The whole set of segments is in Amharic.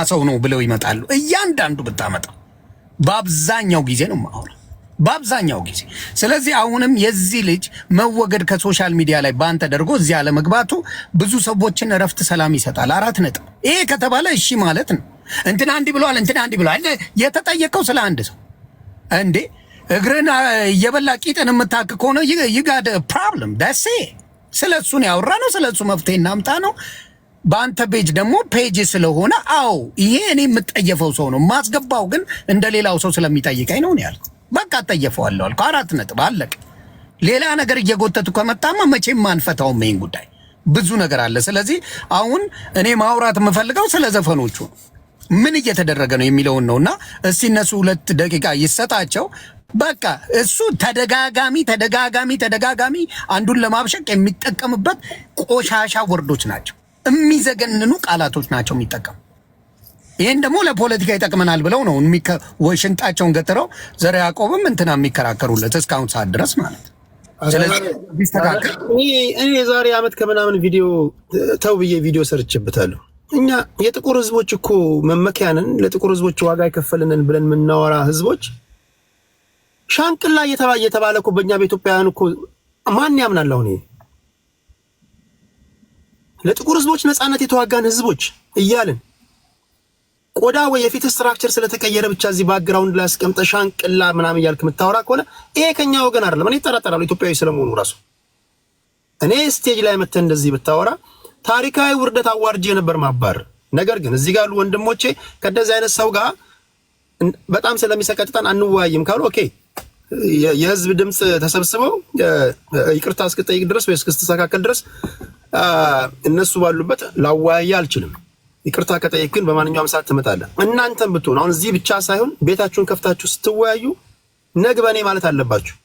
ሰው ነው ብለው ይመጣሉ። እያንዳንዱ ብታመጣ በአብዛኛው ጊዜ ነው የማወራው፣ በአብዛኛው ጊዜ። ስለዚህ አሁንም የዚህ ልጅ መወገድ ከሶሻል ሚዲያ ላይ ባን ተደርጎ እዚህ አለመግባቱ ብዙ ሰዎችን እረፍት ሰላም ይሰጣል። 4 ነጥብ። ይሄ ከተባለ እሺ ማለት ነው። እንትና እንዲህ ብለዋል፣ እንትና እንዲህ ብለዋል። የተጠየቀው ስለ አንድ ሰው እንዴ እግርን እየበላ ቂጥን የምታክ ከሆነ ይጋደ ፕሮብለም ዳሴ ስለሱ ነው ያወራነው። ስለሱ መፍትሄ እናምጣ ነው። በአንተ ፔጅ ደግሞ ፔጅ ስለሆነ አዎ ይሄ እኔ የምጠየፈው ሰው ነው። ማስገባው ግን እንደሌላው ሰው ስለሚጠይቀኝ ነው ያልኩት። በቃ ጠየፈዋለሁ አልኩ። 4 ነጥብ አለቀ። ሌላ ነገር እየጎተቱ ከመጣማ መቼም ማንፈታውም ይሄን ጉዳይ ብዙ ነገር አለ። ስለዚህ አሁን እኔ ማውራት የምፈልገው ስለ ዘፈኖቹ ምን እየተደረገ ነው የሚለውን ነውና እስቲ እነሱ 2 ደቂቃ ይሰጣቸው። በቃ እሱ ተደጋጋሚ አንዱን ለማብሸቅ የሚጠቀምበት ቆሻሻ ወርዶች ናቸው፣ የሚዘገንኑ ቃላቶች ናቸው የሚጠቀሙ። ይሄን ደግሞ ለፖለቲካ ይጠቅመናል ብለው ነው ወይ ሽንጣቸውን ገትረው ዘረ ያዕቆብም እንትና የሚከራከሩለት እስካሁን ሰዓት ድረስ ማለት ነው። ስለዚህ ቢስተካከል እኔ የዛሬ ዓመት ከምናምን ቪዲዮ ተው ብዬ ቪዲዮ ሰርችበታለሁ። እኛ የጥቁር ህዝቦች እኮ መመኪያንን ለጥቁር ህዝቦች ዋጋ የከፈልንን ብለን የምናወራ ህዝቦች ሻንቅላ እየተባለ እኮ በእኛ በኢትዮጵያውያን እኮ ማን ያምናል? አሁን ለጥቁር ህዝቦች ነፃነት የተዋጋን ህዝቦች እያልን ቆዳ ወይ የፊት ስትራክቸር ስለተቀየረ ብቻ እዚህ ባክግራውንድ ላይ አስቀምጠ ሻንቅላ ምናምን እያልክ የምታወራ ከሆነ ይሄ ከኛ ወገን አይደለም። እኔ እጠራጠራለሁ ኢትዮጵያዊ ስለመሆኑ ራሱ። እኔ ስቴጅ ላይ መተህ እንደዚህ ብታወራ ታሪካዊ ውርደት አዋርጄ ነበር ማባር። ነገር ግን እዚህ ጋር ያሉ ወንድሞቼ ከደዚህ አይነት ሰው ጋር በጣም ስለሚሰቀጥጠን አንወያይም ካሉ ኦኬ፣ የህዝብ ድምጽ ተሰብስበው ይቅርታ እስክጠይቅ ድረስ ወይ እስክስተካከል ድረስ እነሱ ባሉበት ላወያይ አልችልም። ይቅርታ ከጠይቅ ግን በማንኛውም ሰዓት ትመጣለህ። እናንተም ብትሆኑ አሁን እዚህ ብቻ ሳይሆን ቤታችሁን ከፍታችሁ ስትወያዩ ነገ በኔ ማለት አለባችሁ።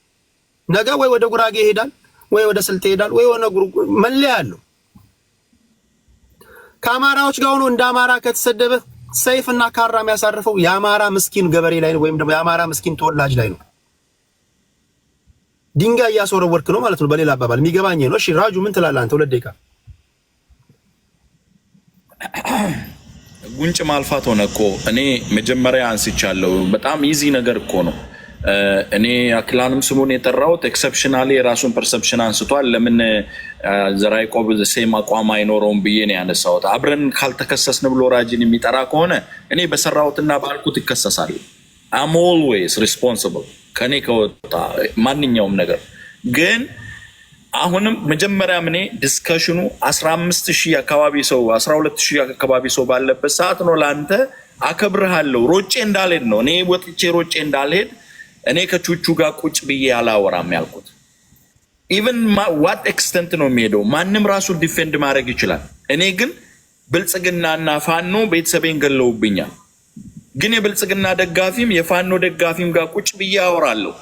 ነገ ወይ ወደ ጉራጌ ይሄዳል ወይ ወደ ስልጤ ይሄዳል ወይ ወደ መለያ አለው። ከአማራዎች ጋር ሆኖ እንደ አማራ ከተሰደበ ሰይፍና ካራ የሚያሳርፈው የአማራ ምስኪን ገበሬ ላይ ነው፣ ወይም ደግሞ የአማራ ምስኪን ተወላጅ ላይ ነው። ድንጋይ እያስወረወርክ ነው ማለት ነው። በሌላ አባባል የሚገባኝ ነው። እሺ ራጁ ምን ትላለህ አንተ? 2 ደቂቃ ጉንጭ ማልፋት ሆነ እኮ። እኔ መጀመሪያ አንስቻለሁ። በጣም ኢዚ ነገር እኮ ነው። እኔ አክላንም ስሙን የጠራሁት ኤክሰፕሽናሊ የራሱን ፐርሰፕሽን አንስቷል። ለምን ዘራ ያዕቆብ ሴም አቋም አይኖረውም ብዬ ነው ያነሳሁት። አብረን ካልተከሰስን ብሎ ራጂን የሚጠራ ከሆነ እኔ በሰራሁትና ባልኩት ይከሰሳል። አም ኦልዌይስ ሪስፖንሲብል ከኔ ከወጣ ማንኛውም ነገር። ግን አሁንም መጀመሪያም እኔ ዲስከሽኑ 15000 አካባቢ ሰው 12000 አካባቢ ሰው ባለበት ሰዓት ነው ለአንተ አከብርሃለሁ ሮጬ እንዳልሄድ ነው። እኔ ወጥቼ ሮጬ እንዳልሄድ እኔ ከቹቹ ጋር ቁጭ ብዬ አላወራም ያልኩት። ኢቭን ዋት ኤክስተንት ነው የሚሄደው? ማንም ራሱን ዲፌንድ ማድረግ ይችላል። እኔ ግን ብልጽግናና ፋኖ ቤተሰቤን ገለውብኛል። ግን የብልጽግና ደጋፊም የፋኖ ደጋፊም ጋር ቁጭ ብዬ አወራለሁ።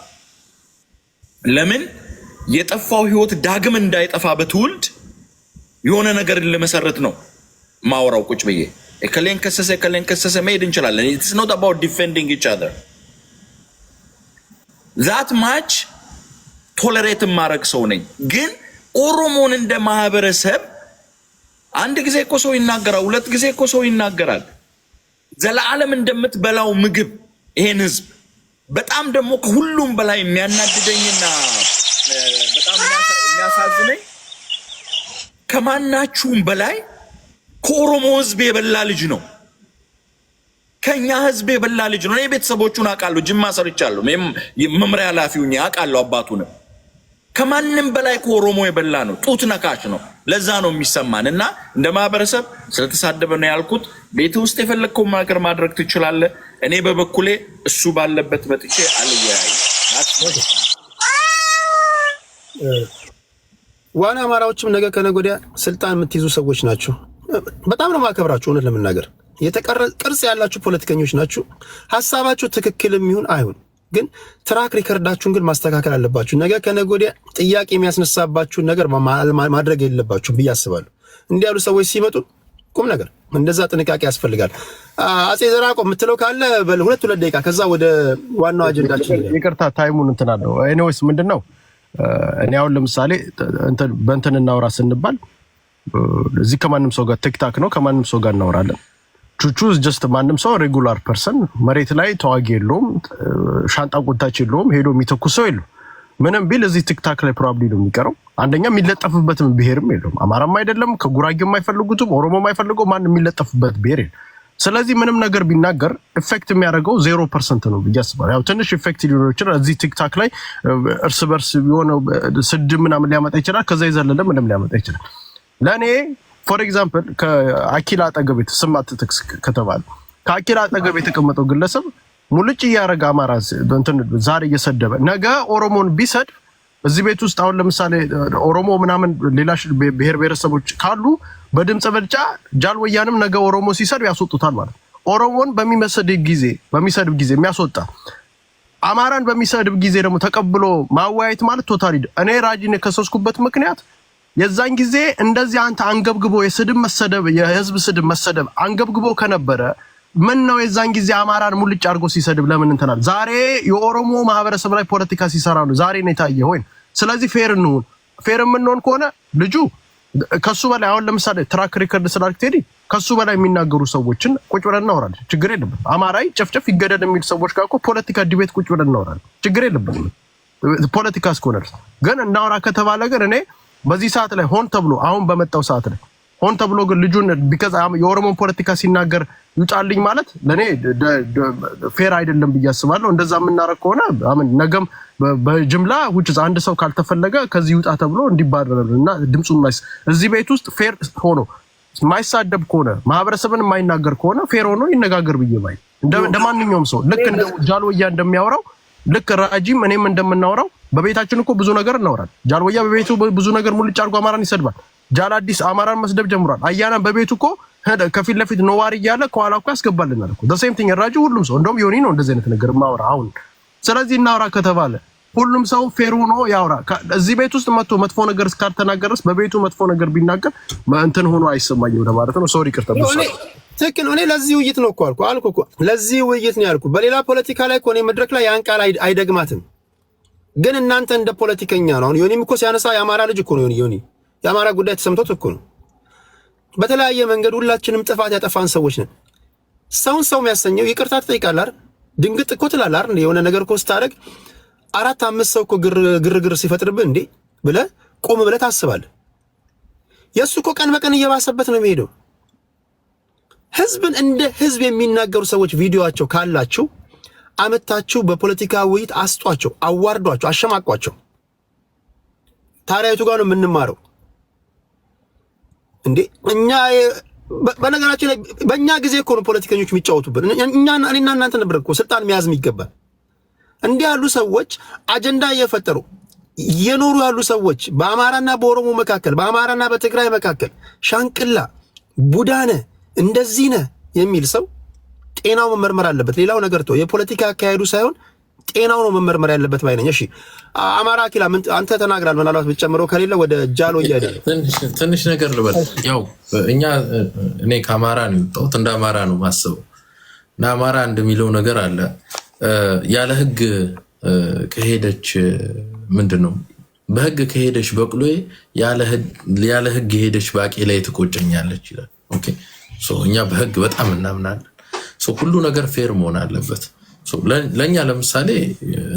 ለምን የጠፋው ህይወት ዳግም እንዳይጠፋ በትውልድ የሆነ ነገር ለመሰረት ነው ማወራው። ቁጭ ብዬ እከሌን ከሰሰ መሄድ እንችላለን። it's not about defending each other. that much ቶለሬት ማድረግ ሰው ነኝ። ግን ኦሮሞን እንደ ማህበረሰብ አንድ ጊዜ እኮ ሰው ይናገራል፣ 2 ጊዜ እኮ ሰው ይናገራል። ዘላለም እንደምትበላው ምግብ ይሄን ህዝብ በጣም ደግሞ ከሁሉም በላይ የሚያናድደኝና በጣም የሚያሳዝነኝ ከማናችሁም በላይ ከኦሮሞ ህዝብ የበላ ልጅ ነው። ከኛ ህዝብ የበላ ልጅ ነው። እኔ ቤተሰቦቹን አውቃለሁ፣ ጅማ ሰርቻለሁ፣ መምሪያ ኃላፊውኝ አውቃለሁ አባቱን። ከማንም በላይ ከኦሮሞ የበላ ነው። ጡት ነካሽ ነው። ለዛ ነው የሚሰማን። እና እንደ ማህበረሰብ ስለተሳደበ ነው ያልኩት። ቤት ውስጥ የፈለግከው ማገር ማድረግ ትችላለህ። እኔ በበኩሌ እሱ ባለበት መጥቼ አልወያይ። ዋና አማራዎችም ነገ ከነገ ወዲያ ስልጣን የምትይዙ ሰዎች ናቸው። በጣም ነው ማከብራችሁ። እውነት ለመናገር ቅርጽ ያላችሁ ፖለቲከኞች ናችሁ። ሐሳባችሁ ትክክልም ይሁን አይሁን ግን ትራክ ሪከርዳችሁን ግን ማስተካከል አለባችሁ። ነገ ከነገ ወዲያ ጥያቄ የሚያስነሳባችሁን ነገር ማድረግ የለባችሁ ብዬ አስባለሁ። እንዲህ ያሉ ሰዎች ሲመጡ ቁም ነገር እንደዛ ጥንቃቄ ያስፈልጋል። አጼ ዘርዓ ያዕቆብ የምትለው ካለ በ2 ደቂቃ ከዛ ወደ ዋናው አጀንዳችን። ይቅርታ ታይሙን እንትን አለው። ኤኒዌይስ ምንድነው እኔ አሁን ለምሳሌ በእንትን እናውራ ስንባል እዚህ ከማንም ሰው ጋር ቲክታክ ነው ከማንም ሰው ጋር እናወራለን። ቹቹ ጀስት ማንም ሰው ሬጉላር ፐርሰን መሬት ላይ ተዋጊ የለውም፣ ሻንጣ ቆታች የለውም፣ ሄዶ የሚተኩሰው የለው። ምንም ቢል እዚህ ቲክታክ ላይ ፕሮባብሊ ነው የሚቀረው። አንደኛ የሚለጠፍበትም ብሄርም የለውም። አማራም አይደለም፣ ከጉራጌም አይፈልጉትም፣ ኦሮሞም አይፈልገው፣ ማንም የሚለጠፍበት ብሄር የለም። ስለዚህ ምንም ነገር ቢናገር ኢፌክት የሚያደርገው 0% ነው ብዬ አስባለሁ። ያው ትንሽ ኢፌክት ሊኖር ይችላል እዚህ ቲክታክ ላይ እርስ በርስ የሆነ ስድብ ምናምን ሊያመጣ ይችላል። ከዛ የዘለለ ምንም ሊያመጣ ይችላል። ለእኔ ፎር ኤግዛምፕል ከአኪላ አጠገብ ስም አትጥቀስ ከተባለ ከአኪላ አጠገብ የተቀመጠው ግለሰብ ሙልጭ እያደረገ አማራ ዛሬ እየሰደበ ነገ ኦሮሞን ቢሰድብ እዚህ ቤት ውስጥ አሁን ለምሳሌ ኦሮሞ ምናምን ሌላ ብሔር ብሔረሰቦች ካሉ በድምጽ ብልጫ ጃልወያንም ነገ ኦሮሞ ሲሰድብ ያስወጡታል ማለት ነው። ኦሮሞን በሚሰድብ ጊዜ የሚያስወጣ አማራን በሚሰድብ ጊዜ ደግሞ ተቀብሎ ማወያየት ማለት ቶታሊ እኔ ራጂን የከሰስኩበት ምክንያት የዛን ጊዜ እንደዚህ አንተ አንገብግቦ የስድብ መሰደብ የህዝብ ስድብ መሰደብ አንገብግቦ ከነበረ ምን ነው የዛን ጊዜ አማራን ሙልጭ አድርጎ ሲሰድብ ለምን እንተናል? ዛሬ የኦሮሞ ማህበረሰብ ላይ ፖለቲካ ሲሰራ ነው ዛሬ ነው የታየው ወይ? ስለዚህ ፌር የምንሆን ከሆነ ልጁ ከሱ በላይ አሁን ለምሳሌ ትራክ ሪከርድ ስላልክቴዲ ከሱ በላይ የሚናገሩ ሰዎችን ቁጭ ብለን እናወራለን። ችግር የለብንም። አማራይ ጨፍጨፍ ይገደል የሚል ሰዎች ጋር እኮ ፖለቲካ ዲቤት ቁጭ ብለን እናወራለን። ችግር የለብንም። ፖለቲካ እስከሆነ ድረስ ግን እናወራ ከተባለ ግን እኔ በዚህ ሰዓት ላይ ሆን ተብሎ አሁን በመጣው ሰዓት ላይ ሆን ተብሎ ግን ልጁን ቢከዛ የኦሮሞን ፖለቲካ ሲናገር ይውጣልኝ ማለት ለኔ ፌር አይደለም ብዬ አስባለሁ። እንደዛ የምናረግ ከሆነ ነገም በጅምላ ውጭ አንድ ሰው ካልተፈለገ ከዚህ ይውጣ ተብሎ እንዲባረርና ድምጹን እዚህ ቤት ውስጥ ፌር ሆኖ ማይሳደብ ከሆነ ማህበረሰብን የማይናገር ከሆነ ፌር ሆኖ ይነጋገር ብዬ ባይ እንደማንኛውም ሰው ልክ እንደ ጃልወያ እንደሚያወራው ልክ ራጂም እኔም እንደምናወራው በቤታችን እኮ ብዙ ነገር እናወራለን። ጃልወያ በቤቱ ብዙ ነገር ሙልጭ አድርጎ አማራን ይሰድባል። ጃል አዲስ አማራን መስደብ ጀምሯል። አያና በቤቱ እኮ ከፊት ለፊት ነዋሪ እያለ ከኋላ እኮ ያስገባልናል እኮ the same thing ራጂ ሁሉም ሰው እንደውም ዮኒ ነው እንደዚህ አይነት ነገር ማወራ አሁን። ስለዚህ እናወራ ከተባለ ሁሉም ሰው ፌር ሆኖ ያወራ። እዚህ ቤት ውስጥ መጥፎ ነገር እስካልተናገረስ በቤቱ መጥፎ ነገር ቢናገር እንትን ሆኖ አይሰማኝም ማለት ነው። ሶሪ ቅርታ ትክክል። እኔ ለዚህ ውይይት ነው እኮ አልኩ እኮ ለዚህ ውይይት ነው ያልኩ። በሌላ ፖለቲካ ላይ እኮ እኔ መድረክ ላይ ያን ቃል አይደግማትም። ግን እናንተ እንደ ፖለቲከኛ ነው። አሁን ዮኒም እኮ ሲያነሳ የአማራ ልጅ እኮ ነው። ዮኒ የአማራ ጉዳይ ተሰምቶት እኮ ነው። በተለያየ መንገድ ሁላችንም ጥፋት ያጠፋን ሰዎች ነን። ሰው የሚያሰኘው ይቅርታ ትጠይቃለህ አይደል? ድንግጥ እኮ ትላለህ አይደል? የሆነ ነገር እኮ ስታደርግ 4-5 ሰው እኮ ግርግር ሲፈጥርብህ እንዴ ብለህ ቆም ብለህ ታስባለህ። የእሱ እኮ ቀን በቀን እየባሰበት ነው የሚሄደው። ህዝብን እንደ ህዝብ የሚናገሩ ሰዎች ቪዲዮአቸው ካላችሁ አመታችሁ በፖለቲካ ውይይት አስጧቸው፣ አዋርዷቸው፣ አሸማቋቸው። ታሪያቱ ጋር ነው የምንማረው እንዴ? እኛ በነገራችን ላይ በእኛ ጊዜ እኮ ነው ፖለቲከኞች የሚጫወቱብን። እኔና እናንተ ነበር እኮ ስልጣን መያዝ የሚገባል። እንዲህ ያሉ ሰዎች አጀንዳ እየፈጠሩ እየኖሩ ያሉ ሰዎች በአማራና በኦሮሞ መካከል፣ በአማራና በትግራይ መካከል ሻንቅላ ቡዳነ እንደዚህ ነህ የሚል ሰው ጤናው መመርመር አለበት። ሌላው ነገር ተው፣ የፖለቲካ አካሄዱ ሳይሆን ጤናው ነው መመርመር ያለበት ባይነኝ። እሺ አማራ አኪላ ምን አንተ ተናግራል። ምናልባት ብትጨምረው ከሌለ ወደ ጃሎ ይያደል ትንሽ ነገር ልበል። ያው እኔ ከአማራ ነው የወጣሁት፣ እንደ አማራ ነው ማስበው እና አማራ እንደሚለው ነገር አለ። ያለ ህግ ከሄደች ምንድነው በህግ ከሄደች በቅሎዬ ያለ ህግ ሄደች ባቄላ ትቆጨኛለች ይላል። ኦኬ ሶ እኛ በህግ በጣም እናምናለን። ሶ ሁሉ ነገር ፌር መሆን አለበት። ሶ ለኛ ለምሳሌ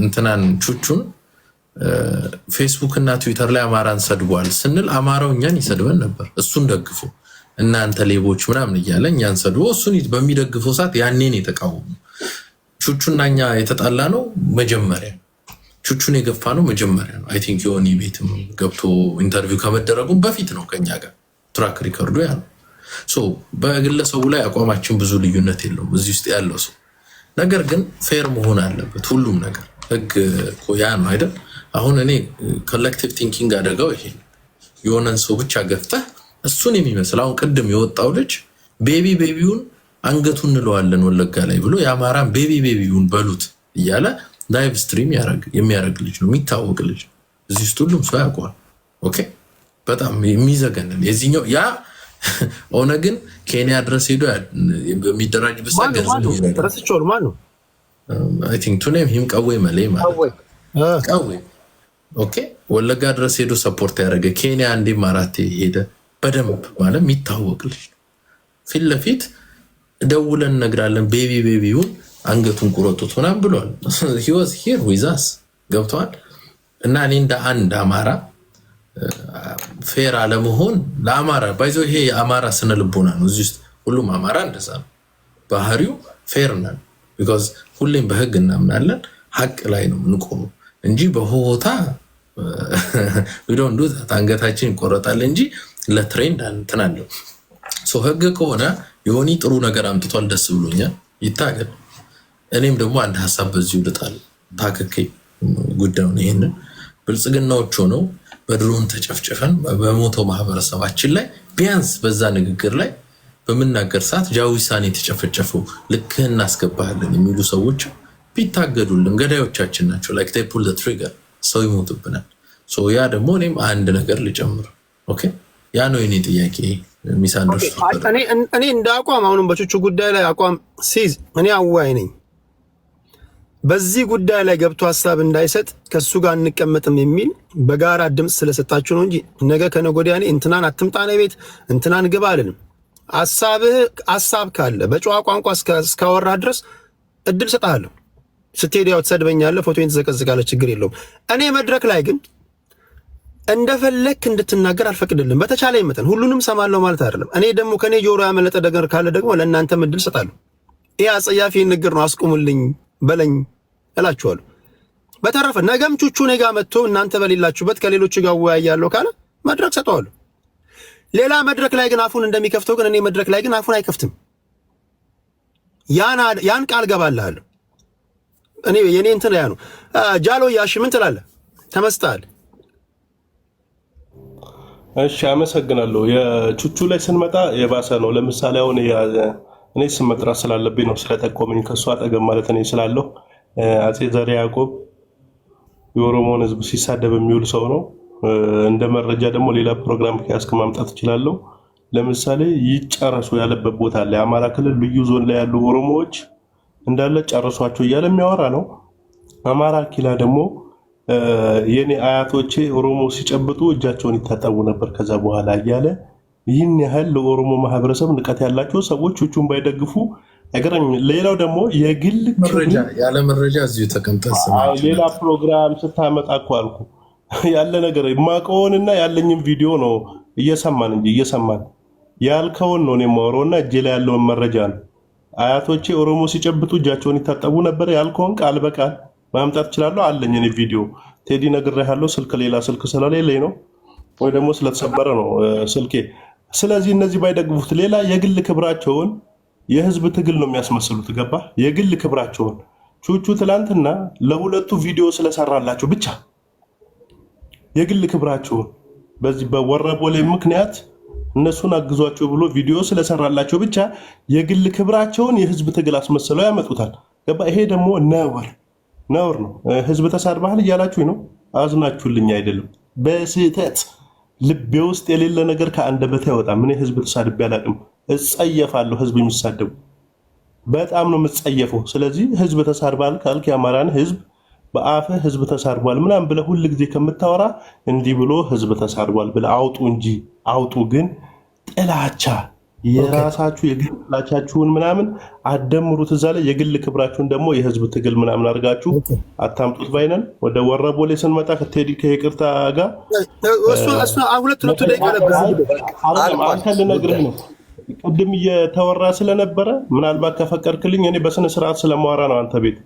እንትናን ቹቹን ፌስቡክ እና ትዊተር ላይ አማራን ሰድቧል ስንል አማራው እኛን ይሰድበን ነበር። እሱን ደግፎ እናንተ ሌቦች ምናምን እያለ እኛን ሰድቦ እሱን በሚደግፈው ሰዓት ያኔን የተቃወሙ ቹቹና እኛ የተጣላ ነው መጀመሪያ። ቹቹን የገፋ ነው መጀመሪያ ነው። አይ ቲንክ ዮኒ ቤትም ገብቶ ኢንተርቪው ከመደረጉም በፊት ነው ከኛ ጋር ትራክ ሪከርዱ ያ ነው። ሶ በግለሰቡ ላይ አቋማችን ብዙ ልዩነት የለውም እዚህ ውስጥ ያለው ሰው። ነገር ግን ፌር መሆን አለበት ሁሉም ነገር። ህግ እኮ ያ ነው አይደል? አሁን እኔ ኮሌክቲቭ ቲንኪንግ አደጋው ይሄ የሆነን ሰው ብቻ ገፍተህ እሱን የሚመስል አሁን ቅድም የወጣው ልጅ ቤቢውን አንገቱን እንለዋለን ወለጋ ላይ ብሎ የአማራን ቤቢውን በሉት እያለ ላይቭ ስትሪም የሚያደርግ ልጅ ነው፣ የሚታወቅ ልጅ እዚህ ውስጥ ሁሉም ሰው ያውቀዋል። ኦኬ በጣም የሚዘገንን የዚህኛው ያ ኦነግን ኬንያ ድረስ ሄዶ በሚደራጅ በሳገዝ ነው። አይ ቲንክ ቱኔም ሂም ቀዌ መሌ ማለት ቀዌ ኦኬ ወለጋ ድረስ ሄዶ ሰፖርት ያደረገ ኬንያ እንዴ ማራቴ ሄደ በደንብ ማለት የሚታወቅ ልጅ ፊት ለፊት ደውለን እነግራለን ቤቢውን አንገቱን ቁረጡት ምናምን ብሏል። he was here with us ገብቷል። እና እኔ እንደ አንድ አማራ ፌር አለመሆን ለአማራ ባይዞ ይሄ የአማራ ስነ ልቦና ነው። እዚህ ውስጥ ሁሉም አማራ እንደዛ ነው ባህሪው ፌር ነን። ቢኮዝ ሁሌም በህግ እናምናለን፣ ሀቅ ላይ ነው የምንቆመው እንጂ በሆታ we don't do that። አንገታችን ይቆረጣል እንጂ ለትሬንድ አንተናለው። ሶ ህግ ከሆነ የሆኒ ጥሩ ነገር አምጥቷል፣ ደስ ብሎኛል፣ ይታገል። እኔም ደግሞ አንድ ሐሳብ በዚሁ ልጣል ታከከ ጉዳዩን ይሄንን ብልጽግናዎች ሆነው በድሮን ተጨፍጭፈን በሞተው ማህበረሰባችን ላይ ቢያንስ በዛ ንግግር ላይ በመናገር ሰዓት ጃዊሳን የተጨፈጨፈው ልክ እናስገባለን የሚሉ ሰዎች ቢታገዱልን ገዳዮቻችን ናቸው። ላይክ they pull the trigger ሰው ይሞትብናል። ሶ ያ ደግሞ እኔም አንድ ነገር ልጨምር። ኦኬ ያ ነው የኔ ጥያቄ። እኔ እንደ አቋም አሁንም በቹቹ ጉዳይ ላይ አቋም ሲይዝ እኔ አዋይ ነኝ። በዚህ ጉዳይ ላይ ገብቶ ሐሳብ እንዳይሰጥ ከሱ ጋር እንቀመጥም የሚል በጋራ ድምጽ ስለሰጣችሁ ነው እንጂ ነገ ከነገ ወዲያ እኔ እንትናን አትምጣኔ ቤት እንትናን ግባ አልልም። ሐሳብ ካለ በጨዋ ቋንቋ እስካወራ ድረስ እድል ሰጣለሁ። ስትሄድ ያው ትሰድበኛለህ፣ ፎቶዬን ትዘቀዝቃለህ፣ ችግር የለውም። እኔ መድረክ ላይ ግን እንደፈለክ እንድትናገር አልፈቅድልም። በተቻለ መጠን ሁሉንም ሰማለሁ ማለት አይደለም። እኔ ደግሞ ከኔ ጆሮ ያመለጠ ነገር ካለ ደግሞ ለእናንተ እድል ሰጣለሁ። ይሄ አጸያፊ ንግግር ነው አስቁሙልኝ በለኝ እላችኋለሁ። በተረፈ ነገም ቹቹ እኔ ጋር መጥቶ እናንተ በሌላችሁበት ከሌሎች ጋር ወያያለሁ ካለ መድረክ ሰጠዋለሁ። ሌላ መድረክ ላይ ግን አፉን እንደሚከፍተው ግን እኔ መድረክ ላይ ግን አፉን አይከፍትም። ያን ቃል ገባልሃለሁ። እኔ የኔ እንትን ያ ነው። ጃሎ ያሽ ምን ትላለህ? ተመስጣል። እሺ አመሰግናለሁ። የቹቹ ላይ ስንመጣ የባሰ ነው። ለምሳሌ አሁን እኔ ስም መጥራት ስላለብኝ ነው ስለጠቆመኝ ከሱ አጠገብ ማለት እኔ ስላለሁ አጼ ዘርዓ ያዕቆብ የኦሮሞን ሕዝብ ሲሳደብ የሚውል ሰው ነው። እንደ መረጃ ደግሞ ሌላ ፕሮግራም ከያዝክ ማምጣት እችላለሁ። ለምሳሌ ይጨረሱ ያለበት ቦታ ላይ አማራ ክልል ልዩ ዞን ላይ ያሉ ኦሮሞዎች እንዳለ ጨርሷቸው እያለ የሚያወራ ነው። አማራ ኪላ ደግሞ የኔ አያቶቼ ኦሮሞ ሲጨብጡ እጃቸውን ይታጠቡ ነበር ከዛ በኋላ እያለ ይህን ያህል ለኦሮሞ ማህበረሰብ ንቀት ያላቸው ሰዎች ቹቹን ባይደግፉ አይገርም። ሌላው ደግሞ የግል መረጃ ያለ መረጃ እዚሁ ተቀምጠስ ሌላ ፕሮግራም ስታመጣ እኮ አልኩ ያለ ነገር የማውቀውንና ያለኝን ቪዲዮ ነው እየሰማን እንጂ እየሰማን ያልከውን ነው የማወራውና እጄ ላይ ያለውን መረጃ ነው። አያቶቼ ኦሮሞ ሲጨብጡ እጃቸውን ይታጠቡ ነበር ያልከውን ቃል በቃል ማምጣት እችላለሁ። አለኝ እኔ ቪዲዮ ቴዲ ነግሬሃለሁ። ስልክ ሌላ ስልክ ስለሌለኝ ነው ወይ ደግሞ ስለተሰበረ ነው ስልኬ። ስለዚህ እነዚህ ባይደግፉት ሌላ የግል ክብራቸውን የህዝብ ትግል ነው የሚያስመስሉት። ገባ? የግል ክብራቸውን ቹቹ ትላንትና ለሁለቱ ቪዲዮ ስለሰራላቸው ብቻ የግል ክብራቸውን በዚህ በወረቦሌ ምክንያት እነሱን አግዟቸው ብሎ ቪዲዮ ስለሰራላቸው ብቻ የግል ክብራቸውን የህዝብ ትግል አስመስለው ያመጡታል። ገባ? ይሄ ደግሞ ነውር ነው። ህዝብ ተሳድባል እያላችሁኝ ነው። አዝናችሁልኝ አይደለም፣ በስህተት ልቤ ውስጥ የሌለ ነገር ከአንደበቴ አይወጣም። እኔ ህዝብ ተሳድቤ አላውቅም። እጸየፋለሁ። ህዝብ የሚሳደቡ በጣም ነው የምጸየፈው። ስለዚህ ህዝብ ተሳድባል ካልክ የአማራን ህዝብ በአፍህ ህዝብ ተሳድቧል ምናምን ብለህ ሁል ጊዜ ከምታወራ እንዲህ ብሎ ህዝብ ተሳድቧል ብለህ አውጡ እንጂ አውጡ። ግን ጥላቻ የራሳችሁ የግል ጥላቻችሁን ምናምን አደምሩት እዛ ላይ። የግል ክብራችሁን ደግሞ የህዝብ ትግል ምናምን አድርጋችሁ አታምጡት ባይነን። ወደ ወረቦሌ ስንመጣ ከቴዲ ከይቅርታ ጋር ሁለት ደቂቃ ነበር አንተ ልነግርህ ነው። ቅድም እየተወራ ስለነበረ ምናልባት ከፈቀድክልኝ እኔ በስነ ስርዓት ስለማወራ ነው አንተ ቤት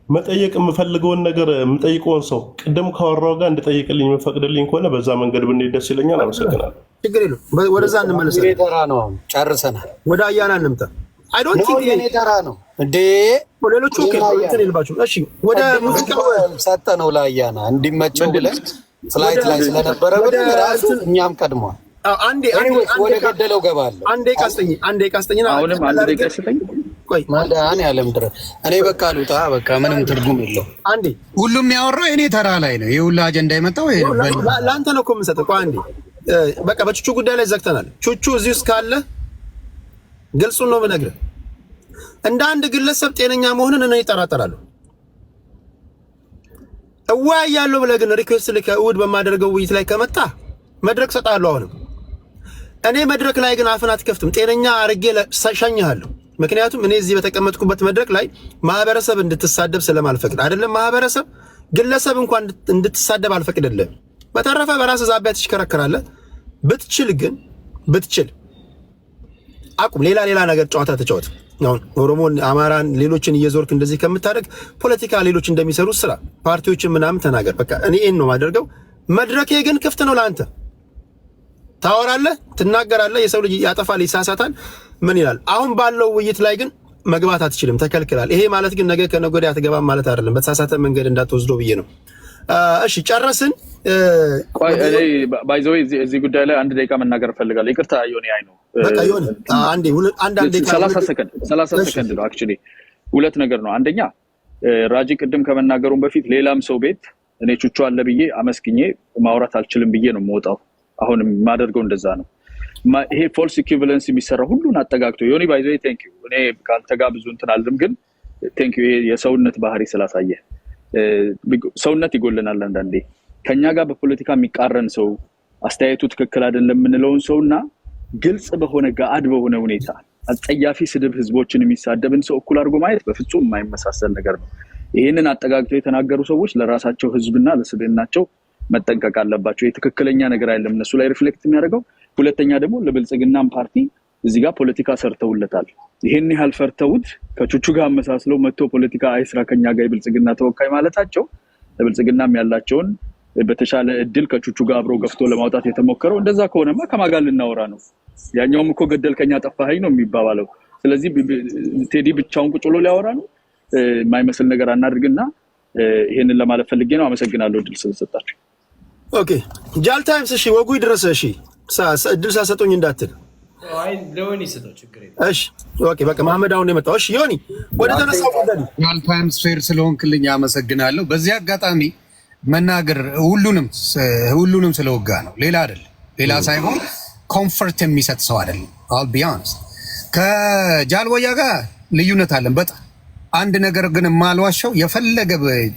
መጠየቅ የምፈልገውን ነገር የምጠይቀውን ሰው ቅድም ካወራው ጋር እንድጠይቅልኝ የምፈቅድልኝ ከሆነ በዛ መንገድ ብንሄድ ደስ ይለኛል። አመሰግናለሁ። ችግር የለውም። ወደዛ እንመለሳለን። የኔ ተራ ነው። ጨርሰናል። ወደ አያና እንምጣ። አይ ዶንት ቲንክ የኔ ተራ ነው እንዴ? ሌሎቹ እንትን ይልባችሁ። እሺ ወደ ሙዚቃው ሰጠነው ለአያና እንዲመቸው ብለን ፍላይት ላይ ስለነበረ ብለን ራሱ እኛም ቀድሟል። አንዴ ወደ ገደለው ገባለሁ። አንዴ ቃስጠኝና አሁንም አንድ ደቂቃ ስጠኝ። ቆይ ማዳን ያለም ድረስ እኔ በቃ ልውጣ። በቃ ምንም ትርጉም የለው። አንዴ ሁሉም ያወራው የኔ ተራ ላይ ነው። የሁላ አጀንዳ የመጣው ለአንተ ነው እኮ የምንሰጠው። ቆይ አንዴ በቃ በቹቹ ጉዳይ ላይ ዘግተናል። ቹቹ እዚህ ውስጥ ካለ ግልጹን ነው የምነግርህ። እንደ አንድ ግለሰብ ጤነኛ መሆንን እኔ እጠራጠራለሁ። እወያያለሁ ብለህ ግን ሪኩዌስት ልከህ እሑድ በማደርገው ውይይት ላይ ከመጣ መድረክ ሰጣለሁ። አሁንም እኔ መድረክ ላይ ግን አፍን አትከፍትም። ጤነኛ አርጌ ሸኝሃለሁ። ምክንያቱም እኔ እዚህ በተቀመጥኩበት መድረክ ላይ ማህበረሰብ እንድትሳደብ ስለማልፈቅድ አይደለም፣ ማህበረሰብ ግለሰብ እንኳን እንድትሳደብ አልፈቅድልህም። በተረፈ በራስህ ዛቢያ ትሽከረከራለህ። ብትችል አቁም። ሌላ ነገር ጨዋታ ተጫወት። አሁን ኦሮሞን፣ አማራን፣ ሌሎችን እየዞርክ እንደዚህ ከምታደርግ ፖለቲካ ሌሎች እንደሚሰሩ ስራ፣ ፓርቲዎችን ምናምን ተናገር። በቃ እኔ ይሄን ነው ማደርገው። መድረኬ ግን ክፍት ነው ለአንተ። ታወራለህ፣ ትናገራለህ። የሰው ልጅ ያጠፋል፣ ይሳሳታል። ምን ይላል? አሁን ባለው ውይይት ላይ ግን መግባት አትችልም፣ ተከልክላል። ይሄ ማለት ግን ነገ ከነገ ወዲያ አትገባም ማለት አይደለም። በተሳሳተ መንገድ እንዳትወስደው ብዬ ነው። እሺ ጨረስን። ቆይ እኔ ባይ ዘ ወይ እዚህ ጉዳይ ላይ 1 ደቂቃ መናገር እፈልጋለሁ። ይቅርታ ዮኒ፣ አይ ነው በቃ ዮኒ፣ አንድ ደቂቃ 30 ሰከንድ ነው። አክቹሊ ሁለት ነገር ነው። አንደኛ ራጂ ቅድም ከመናገሩን በፊት ሌላም ሰው ቤት እኔ ቹቹ አለ ብዬ አመስግኜ ማውራት አልችልም ብዬ ነው የምወጣው። አሁንም ማደርገው እንደዛ ነው። ይሄ ፎልስ ኢኩቪለንስ የሚሰራ ሁሉን አጠጋግቶ ዮኒ ባይ ዘ ወይ ቴንክ ዩ። እኔ ካንተ ጋር ብዙ እንትን አልልም፣ ግን ቴንክ ዩ የሰውነት ባህሪ ስላሳየ። ሰውነት ይጎለናል አንዳንዴ። ከኛ ጋር በፖለቲካ የሚቃረን ሰው አስተያየቱ ትክክል አይደለም የምንለውን ሰውና ግልጽ በሆነ ጋድ በሆነ ሁኔታ አጸያፊ ስድብ ህዝቦችን የሚሳደብን ሰው እኩል አድርጎ ማየት በፍጹም የማይመሳሰል ነገር ነው። ይሄንን አጠጋግተው የተናገሩ ሰዎች ለራሳቸው ህዝብና ለስብዕናቸው መጠንቀቅ አለባቸው። የትክክለኛ ነገር አይደለም እነሱ ላይ ሪፍሌክት የሚያደርገው። ሁለተኛ ደግሞ ለብልጽግናም ፓርቲ እዚህ ጋር ፖለቲካ ሰርተውለታል። ይሄን ያህል ፈርተውት ከቹቹ ጋር አመሳስለው መጥቶ ፖለቲካ አይስራ ከኛ ጋር የብልጽግና ተወካይ ማለታቸው ለብልጽግናም ያላቸውን በተሻለ እድል ከቹቹ ጋር አብሮ ገፍቶ ለማውጣት የተሞከረው። እንደዛ ከሆነማ ከማጋል ልናወራ ነው። ያኛውም እኮ ገደልከኛ ጠፋኸኝ ነው የሚባባለው። ስለዚህ ቴዲ ብቻውን ቁጭ ብሎ ሊያወራ ነው። የማይመስል ነገር አናድርግና ይሄንን ለማለት ፈልጌ ነው። አመሰግናለሁ እድል ስለሰጣችሁ። ኦኬ ጃል ታይምስ። እሺ ወጉ ይድረስ። እሺ እድል ሳሰጡኝ እንዳትል። አይ ለዮኒ ሰጠው ችግር የለም። እሺ ኦኬ በቃ መሐመድ አሁን የመጣው። እሺ ዮኒ ወደ ተነሳው ጉዳይ ጃል ታይምስ ፌር ስለሆንክልኝ አመሰግናለሁ። በዚህ አጋጣሚ መናገር ሁሉንም ስለወጋ ነው፣ ሌላ አይደለም። ሌላ ሳይሆን ኮምፈርት የሚሰጥ ሰው አይደለም። አል ቢ ኦነስት ከጃልወያ ጋር ልዩነት አለን በጣም። አንድ ነገር ግን የማልዋሻው የፈለገ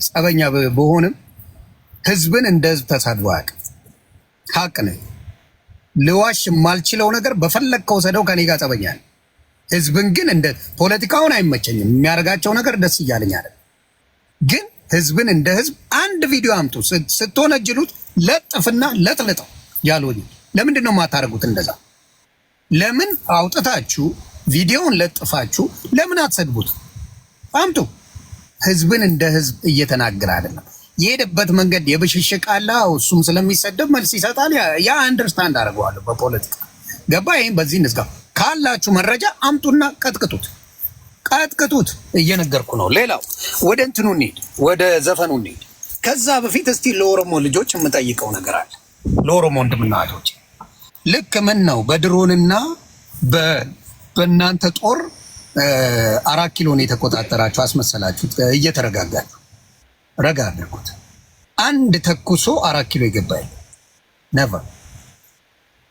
ጸበኛ በሆንም ህዝብን እንደ ህዝብ ተሳድቦ አያውቅም። ሀቅ ነው። ልዋሽ የማልችለው ነገር በፈለግከው ሰደው ከኔ ጋር ጸበኛ ነው። ህዝብን ግን እንደ ፖለቲካውን አይመቸኝም፣ የሚያደርጋቸው ነገር ደስ እያለኝ አይደለም። ግን ህዝብን እንደ ህዝብ አንድ ቪዲዮ አምጡ ስትወነጅሉት ለጥፍና ለጥልጠው ያሉኝ። ለምንድን ነው የማታደርጉት እንደዛ? ለምን አውጥታችሁ ቪዲዮውን ለጥፋችሁ ለምን አትሰድቡት? አምጡ። ህዝብን እንደ ህዝብ እየተናገረ አይደለም። የሄደበት መንገድ የብሽሽቅ አለ። እሱም ስለሚሰደብ መልስ ይሰጣል። ያ አንደርስታንድ አደርገዋለሁ በፖለቲካ ገባ። ይሄን በዚህ እንዝጋ። ካላችሁ መረጃ አምጡና ቀጥቅጡት። እየነገርኩ ነው። ሌላው ወደ እንትኑ እንሂድ፣ ወደ ዘፈኑ እንሂድ። ከዛ በፊት እስቲ ለኦሮሞ ልጆች የምጠይቀው ነገር አለ። ለኦሮሞ ወንድምና እህቶች ልክ ምን ነው በድሮንና በእናንተ ጦር 4 ኪሎን የተቆጣጠራችሁ አስመሰላችሁት። እየተረጋጋችሁ ረጋ አድርጉት። አንድ ተኩሶ 4 ኪሎ ይገባል። ነቨር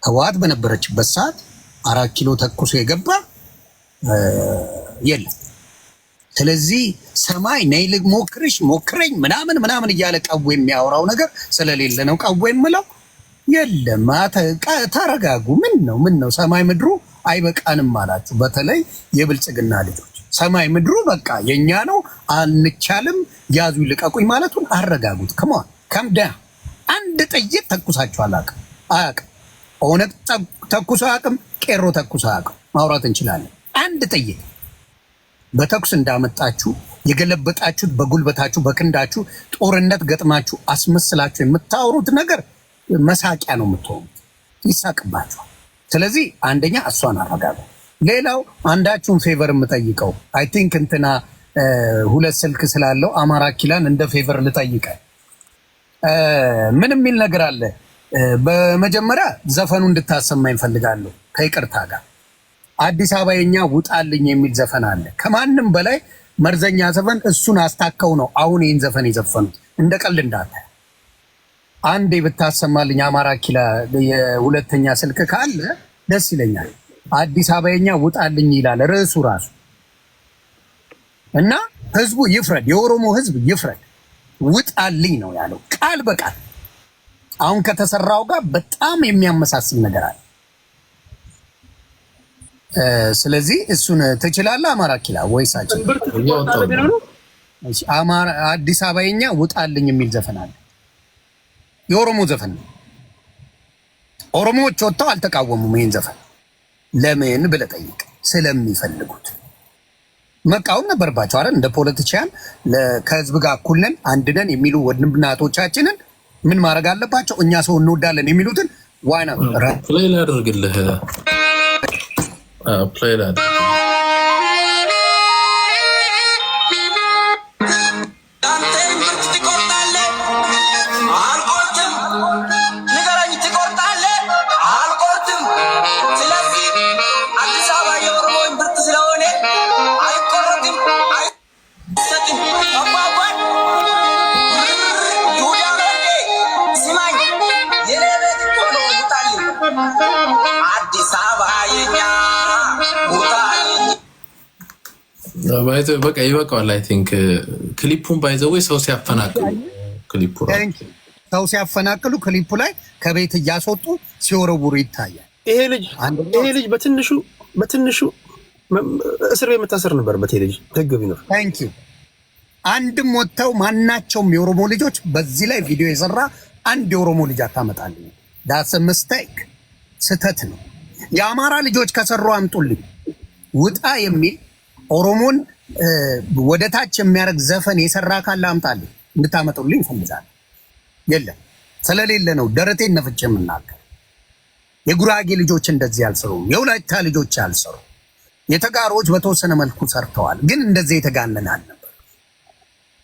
ህወሓት በነበረችበት ሰዓት 4 ኪሎ ተኩሶ የገባ የለም። ስለዚህ ሰማይ ነይ ሞክረኝ ምናምን እያለ ቀዌ የሚያወራው ነገር ስለሌለ ነው ቀዌ የምለው። የለም ተረጋጉ። ምን ነው ሰማይ ምድሩ አይበቃንም አላችሁ። በተለይ የብልጽግና ልጆች ሰማይ ምድሩ በቃ የኛ ነው አንቻልም ያዙ ልቀቁኝ ማለቱን አረጋጉት። ከምዳ አንድ ጥይት ተኩሳችሁ አያውቅም። ኦነግ ተኩሶ አያውቅም። ቄሮ ተኩሶ አያውቅም። ማውራት እንችላለን። አንድ ጥይት በተኩስ እንዳመጣችሁ የገለበጣችሁት በጉልበታችሁ በክንዳችሁ ጦርነት ገጥማችሁ አስመስላችሁ የምታወሩት ነገር መሳቂያ ነው የምትሆኑት። ይሳቅባችኋል። ስለዚህ አንደኛ እሷን አረጋጉ። ሌላው አንዳችሁን ፌቨር የምጠይቀው አይ ቲንክ እንትና 2 ስልክ ስላለው አማራ ኪላን እንደ ፌቨር ልጠይቀ ምን የሚል ነገር አለ። በመጀመሪያ ዘፈኑ እንድታሰማኝ ፈልጋለሁ ከይቅርታ ጋር። አዲስ አበባ የኛ ውጣልኝ የሚል ዘፈን አለ። ከማንም በላይ መርዘኛ ዘፈን እሱን አስታከው ነው አሁን ይህን ዘፈን የዘፈኑት። እንደ ቀልድ እንዳለ አንዴ ብታሰማልኝ አማራ ኪላ የሁለተኛ ስልክ ካለ ደስ ይለኛል። አዲስ አበባ የኛ ውጣልኝ ይላል ርዕሱ ራሱ። እና ህዝቡ ይፍረድ፣ የኦሮሞ ህዝብ ይፍረድ። ውጣልኝ ነው ያለው ቃል በቃል። አሁን ከተሰራው ጋር በጣም የሚያመሳስል ነገር አለ። ስለዚህ እሱን ትችላለህ አማራ ኪላ ወይስ አጭ አማራ አዲስ አበባኛ ውጣልኝ የሚል ዘፈን አለ። የኦሮሞ ዘፈን ነው። ኦሮሞዎች ወጥተው አልተቃወሙም ይሄን ዘፈን። ለምን ብለህ ጠይቅ። ስለሚፈልጉት መቃወም ነበርባቸው አይደል? እንደ ፖለቲሻን ከህዝብ ጋር እኩል ነን አንድ ነን የሚሉ ወንድምናቶቻችንን ምን ማድረግ አለባቸው? እኛ ሰው እንወዳለን የሚሉትን ዋይና ፕሌይ ላድርግልህ ፕሌይ ላድርግ በቃ ይበቃዋል። አይ ቲንክ ክሊፑን ባይዘው ሰው ሲያፈናቅሉ ክሊፑ ሰው ሲያፈናቅሉ ክሊፑ ላይ ከቤት እያስወጡ ሲወረውሩ ይታያል። ይሄ ልጅ በትንሹ እስር ቤት መታሰር ነበረበት። ይሄ ልጅ ህግ ቢኖር ታንክ ዩ አንድም ወጥተው ማናቸውም የኦሮሞ ልጆች በዚህ ላይ ቪዲዮ የሰራ አንድ የኦሮሞ ልጅ አታመጣልኝ። ዳስ ሚስቴክ ስተት ነው። የአማራ ልጆች ከሰሩ አምጡልኝ። ውጣ የሚል ኦሮሞን ወደ ታች የሚያደርግ ዘፈን የሰራ ካለ አምጣልኝ እንድታመጡልኝ ፈልጋለሁ። የለም ስለሌለ ነው ደረቴን ነፍቼ የምናገር። የጉራጌ ልጆች እንደዚህ ያልሰሩም፣ የወላይታ ልጆች ያልሰሩ፣ የተጋሮች በተወሰነ መልኩ ሰርተዋል፣ ግን እንደዚህ የተጋነነ አልነበር።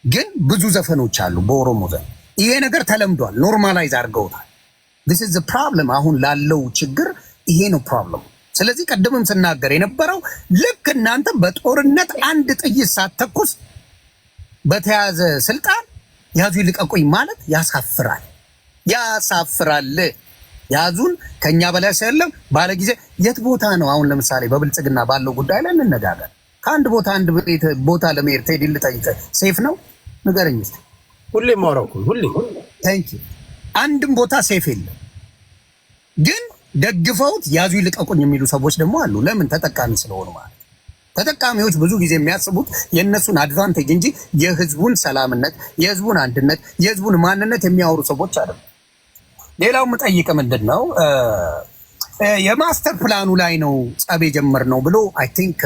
ግን ብዙ ዘፈኖች አሉ በኦሮሞ ዘፈን። ይሄ ነገር ተለምዷል፣ ኖርማላይዝ አድርገውታል። this is the problem አሁን ላለው ችግር ይሄ ነው ፕሮብለም። ስለዚህ ቀደምም ስናገር የነበረው ልክ እናንተ በጦርነት አንድ ጥይት ሳትተኩስ በተያዘ ስልጣን ያዙ ይልቀቁኝ ማለት ያሳፍራል። ያዙን ከኛ በላይ ሰለም ባለ ጊዜ የት ቦታ ነው? አሁን ለምሳሌ በብልጽግና ባለው ጉዳይ ላይ እንነጋገር። ከአንድ ቦታ አንድ ቦታ ለመሄድ ትሄድ ልጠይቅህ ሴፍ ነው ንገረኝ እስኪ። ሁሌ ማውራው ሁሌ ታንክ ዩ አንድም ቦታ ሴፍ የለም። ግን ደግፈውት ያዙ ይልቀቁኝ የሚሉ ሰዎች ደግሞ አሉ። ለምን? ተጠቃሚ ስለሆኑ ማለት። ተጠቃሚዎች ብዙ ጊዜ የሚያስቡት የእነሱን አድቫንቴጅ እንጂ የህዝቡን ሰላምነት፣ የህዝቡን አንድነት፣ የህዝቡን ማንነት የሚያወሩ ሰዎች አይደሉም። ሌላው የምጠይቅ ምንድን ነው የማስተር ፕላኑ ላይ ነው ጸብ የጀመርነው ብሎ አይ ቲንክ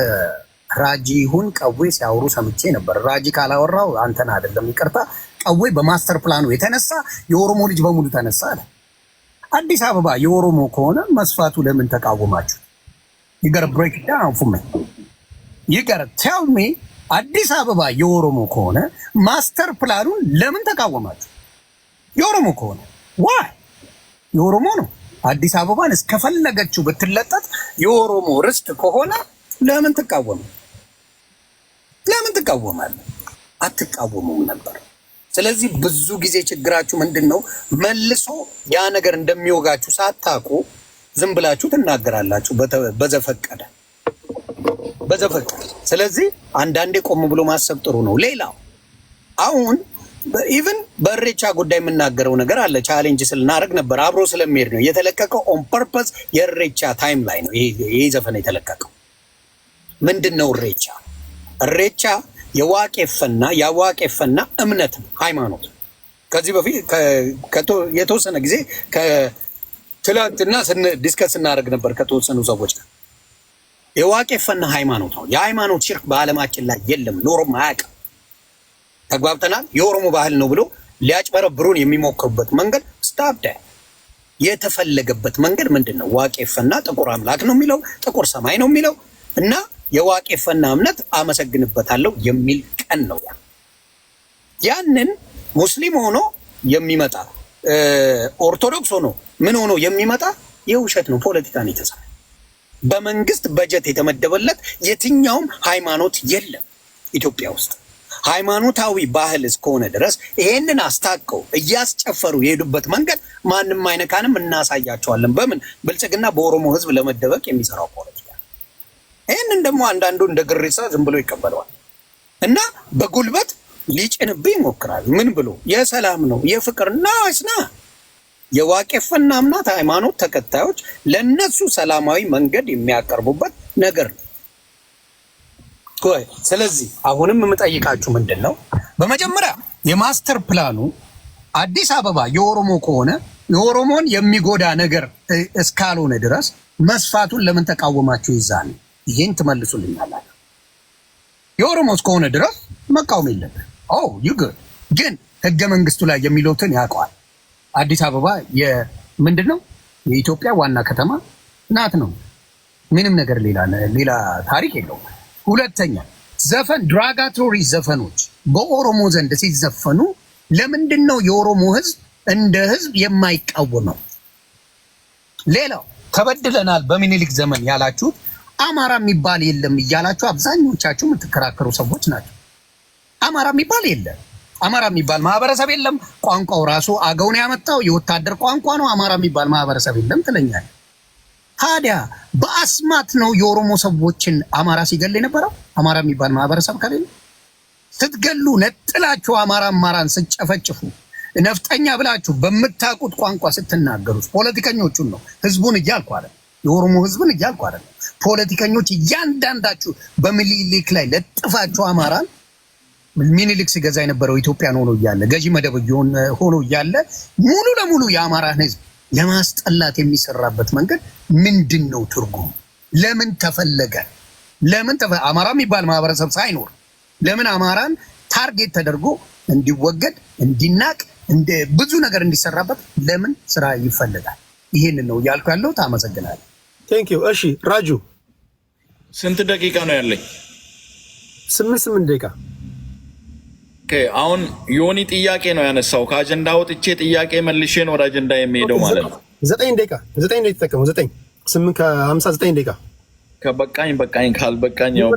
ራጂ ይሁን ቀዌ ሲያወሩ ሰምቼ ነበር። ራጂ ካላወራው አንተን አይደለም ይቅርታ። ቀዌ በማስተር ፕላኑ የተነሳ የኦሮሞ ልጅ በሙሉ ተነሳ አለ። አዲስ አበባ የኦሮሞ ከሆነ መስፋቱ ለምን ተቃወማችሁ? you gotta break it down for me. you gotta tell me አዲስ አበባ የኦሮሞ ከሆነ ማስተር ፕላኑን ለምን ተቃወማችሁ? የኦሮሞ ከሆነ why? የኦሮሞ ነው። አዲስ አበባን እስከፈለገችው ብትለጠጥ የኦሮሞ ርስት ከሆነ ለምን ትቃወሙ? ለምን ትቃወማለህ? አትቃወሙም ነበር። ስለዚህ ብዙ ጊዜ ችግራችሁ ምንድነው? መልሶ ያ ነገር እንደሚወጋችሁ ሳታውቁ ዝም ብላችሁ ትናገራላችሁ በዘፈቀደ። ስለዚህ አንዳንዴ ቆም ብሎ ማሰብ ጥሩ ነው። ሌላው አሁን ኢቭን በኢሬቻ ጉዳይ የምናገረው ነገር አለ። ቻሌንጅ ስልናደርግ ነበር አብሮ ስለሚሄድ ነው የተለቀቀው። ኦን ፐርፐስ የኢሬቻ ታይም ላይ ነው ይሄ ዘፈን የተለቀቀው። ምንድነው ኢሬቻ? ኢሬቻ የዋቄፈና እምነት ነው፣ ሃይማኖት። ከዚህ በፊት የተወሰነ ጊዜ ትላንትና ዲስከስ እናደርግ ነበር ከተወሰኑ ሰዎች ጋር። የዋቄፈና ሃይማኖት ነው። የሃይማኖት ሽርክ በዓለማችን ላይ የለም፣ ኖሮም አያውቅም። ተግባብተናል። የኦሮሞ ባህል ነው ብሎ ሊያጭበረብሩን የሚሞክሩበት መንገድ ስታብደ የተፈለገበት መንገድ ምንድነው? ዋቄፈና ጥቁር አምላክ ነው የሚለው፣ ጥቁር ሰማይ ነው የሚለው እና የዋቄፈና እምነት አመሰግንበታለሁ የሚል ቀን ነው። ያንን ሙስሊም ሆኖ የሚመጣ ኦርቶዶክስ ሆኖ ምን ሆኖ የሚመጣ የውሸት ነው። ፖለቲካን የተሰራ በመንግስት በጀት የተመደበለት የትኛውም ሃይማኖት የለም ኢትዮጵያ ውስጥ። ሃይማኖታዊ ባህል እስከሆነ ድረስ ይሄንን አስታቀው እያስጨፈሩ የሄዱበት መንገድ ማንም አይነካንም፣ እናሳያቸዋለን። በምን ብልጽግና በኦሮሞ ህዝብ ለመደበቅ የሚሰራው ፖለቲካ። ይሄንን ደግሞ አንዳንዱ እንደ ግሪሳ ዝም ብሎ ይቀበለዋል እና በጉልበት ሊጭንብህ ይሞክራል። ምን ብሎ የሰላም ነው የፍቅር ናስና የዋቄፈና እምነት ሃይማኖት ተከታዮች ለነሱ ሰላማዊ መንገድ የሚያቀርቡበት ነገር ነው። ስለዚህ አሁንም የምጠይቃችሁ ምንድነው በመጀመሪያ የማስተር ፕላኑ አዲስ አበባ የኦሮሞ ከሆነ የኦሮሞን የሚጎዳ ነገር እስካልሆነ ድረስ መስፋቱን ለምን ተቃወማችሁ? ይዛል ይሄን ትመልሱልኛላችሁ። የኦሮሞ እስከሆነ ድረስ መቃወም የለብን። ግን ህገ መንግስቱ ላይ የሚሉትን ያውቀዋል። አዲስ አበባ ምንድነው የኢትዮጵያ ዋና ከተማ ናት ነው። ምንም ነገር ሌላ ታሪክ የለውም። ሁለተኛ ዘፈን ድራጋቶሪ ዘፈኖች በኦሮሞ ዘንድ ሲዘፈኑ ለምንድነው የኦሮሞ ህዝብ እንደ ህዝብ የማይቃወመው? ሌላው ተበድለናል በሚኒሊክ ዘመን ያላችሁት አማራ የሚባል የለም እያላችሁ አብዛኞቻችሁ የምትከራከሩ ሰዎች ናቸው። አማራ የሚባል የለም፣ አማራ የሚባል ማህበረሰብ የለም። ቋንቋው ራሱ አገውን ያመጣው የወታደር ቋንቋ ነው። አማራ የሚባል ማህበረሰብ የለም ትለኛለህ። ታዲያ በአስማት ነው የኦሮሞ ሰዎችን አማራ ሲገል የነበረው? አማራ የሚባል ማህበረሰብ ከሌለ ስትገሉ ነጥላችሁ አማራን ስትጨፈጭፉ ነፍጠኛ ብላችሁ በምታውቁት ቋንቋ ስትናገሩት ፖለቲከኞቹን ነው ህዝቡን እያልኩ አይደል፣ የኦሮሞ ህዝብን እያልኩ አይደል። ፖለቲከኞች እያንዳንዳችሁ በሚኒሊክ ላይ ለጥፋችሁ አማራን ሚኒሊክ ሲገዛ የነበረው ኢትዮጵያን ሆኖ እያለ ገዢ መደብ ሆኖ እያለ ሙሉ ለሙሉ የአማራን ህዝብ ለማስጠላት የሚሰራበት መንገድ ምንድን ነው? ትርጉም ለምን ተፈለገ? አማራ የሚባል ማህበረሰብ ሳይኖር ለምን አማራን ታርጌት ተደርጎ እንዲወገድ እንዲናቅ ብዙ ነገር እንዲሰራበት ለምን ስራ ይፈልጋል? ይሄንን ነው ያልኩ ያለሁት። አመሰግናለሁ። ቴንክ ዩ። እሺ ራጁ ስንት ደቂቃ ነው ያለኝ? 8 ደቂቃ። ኦኬ አሁን ዮኒ ጥያቄ ነው ያነሳው። ከአጀንዳ ወጥቼ ጥያቄ መልሼ ነው ወደ አጀንዳ የሚሄደው ማለት ነው። 9 ደቂቃ ነው የተጠቀመው። 8 ከ59 ደቂቃ። በቃኝ ካልበቃኝ ያው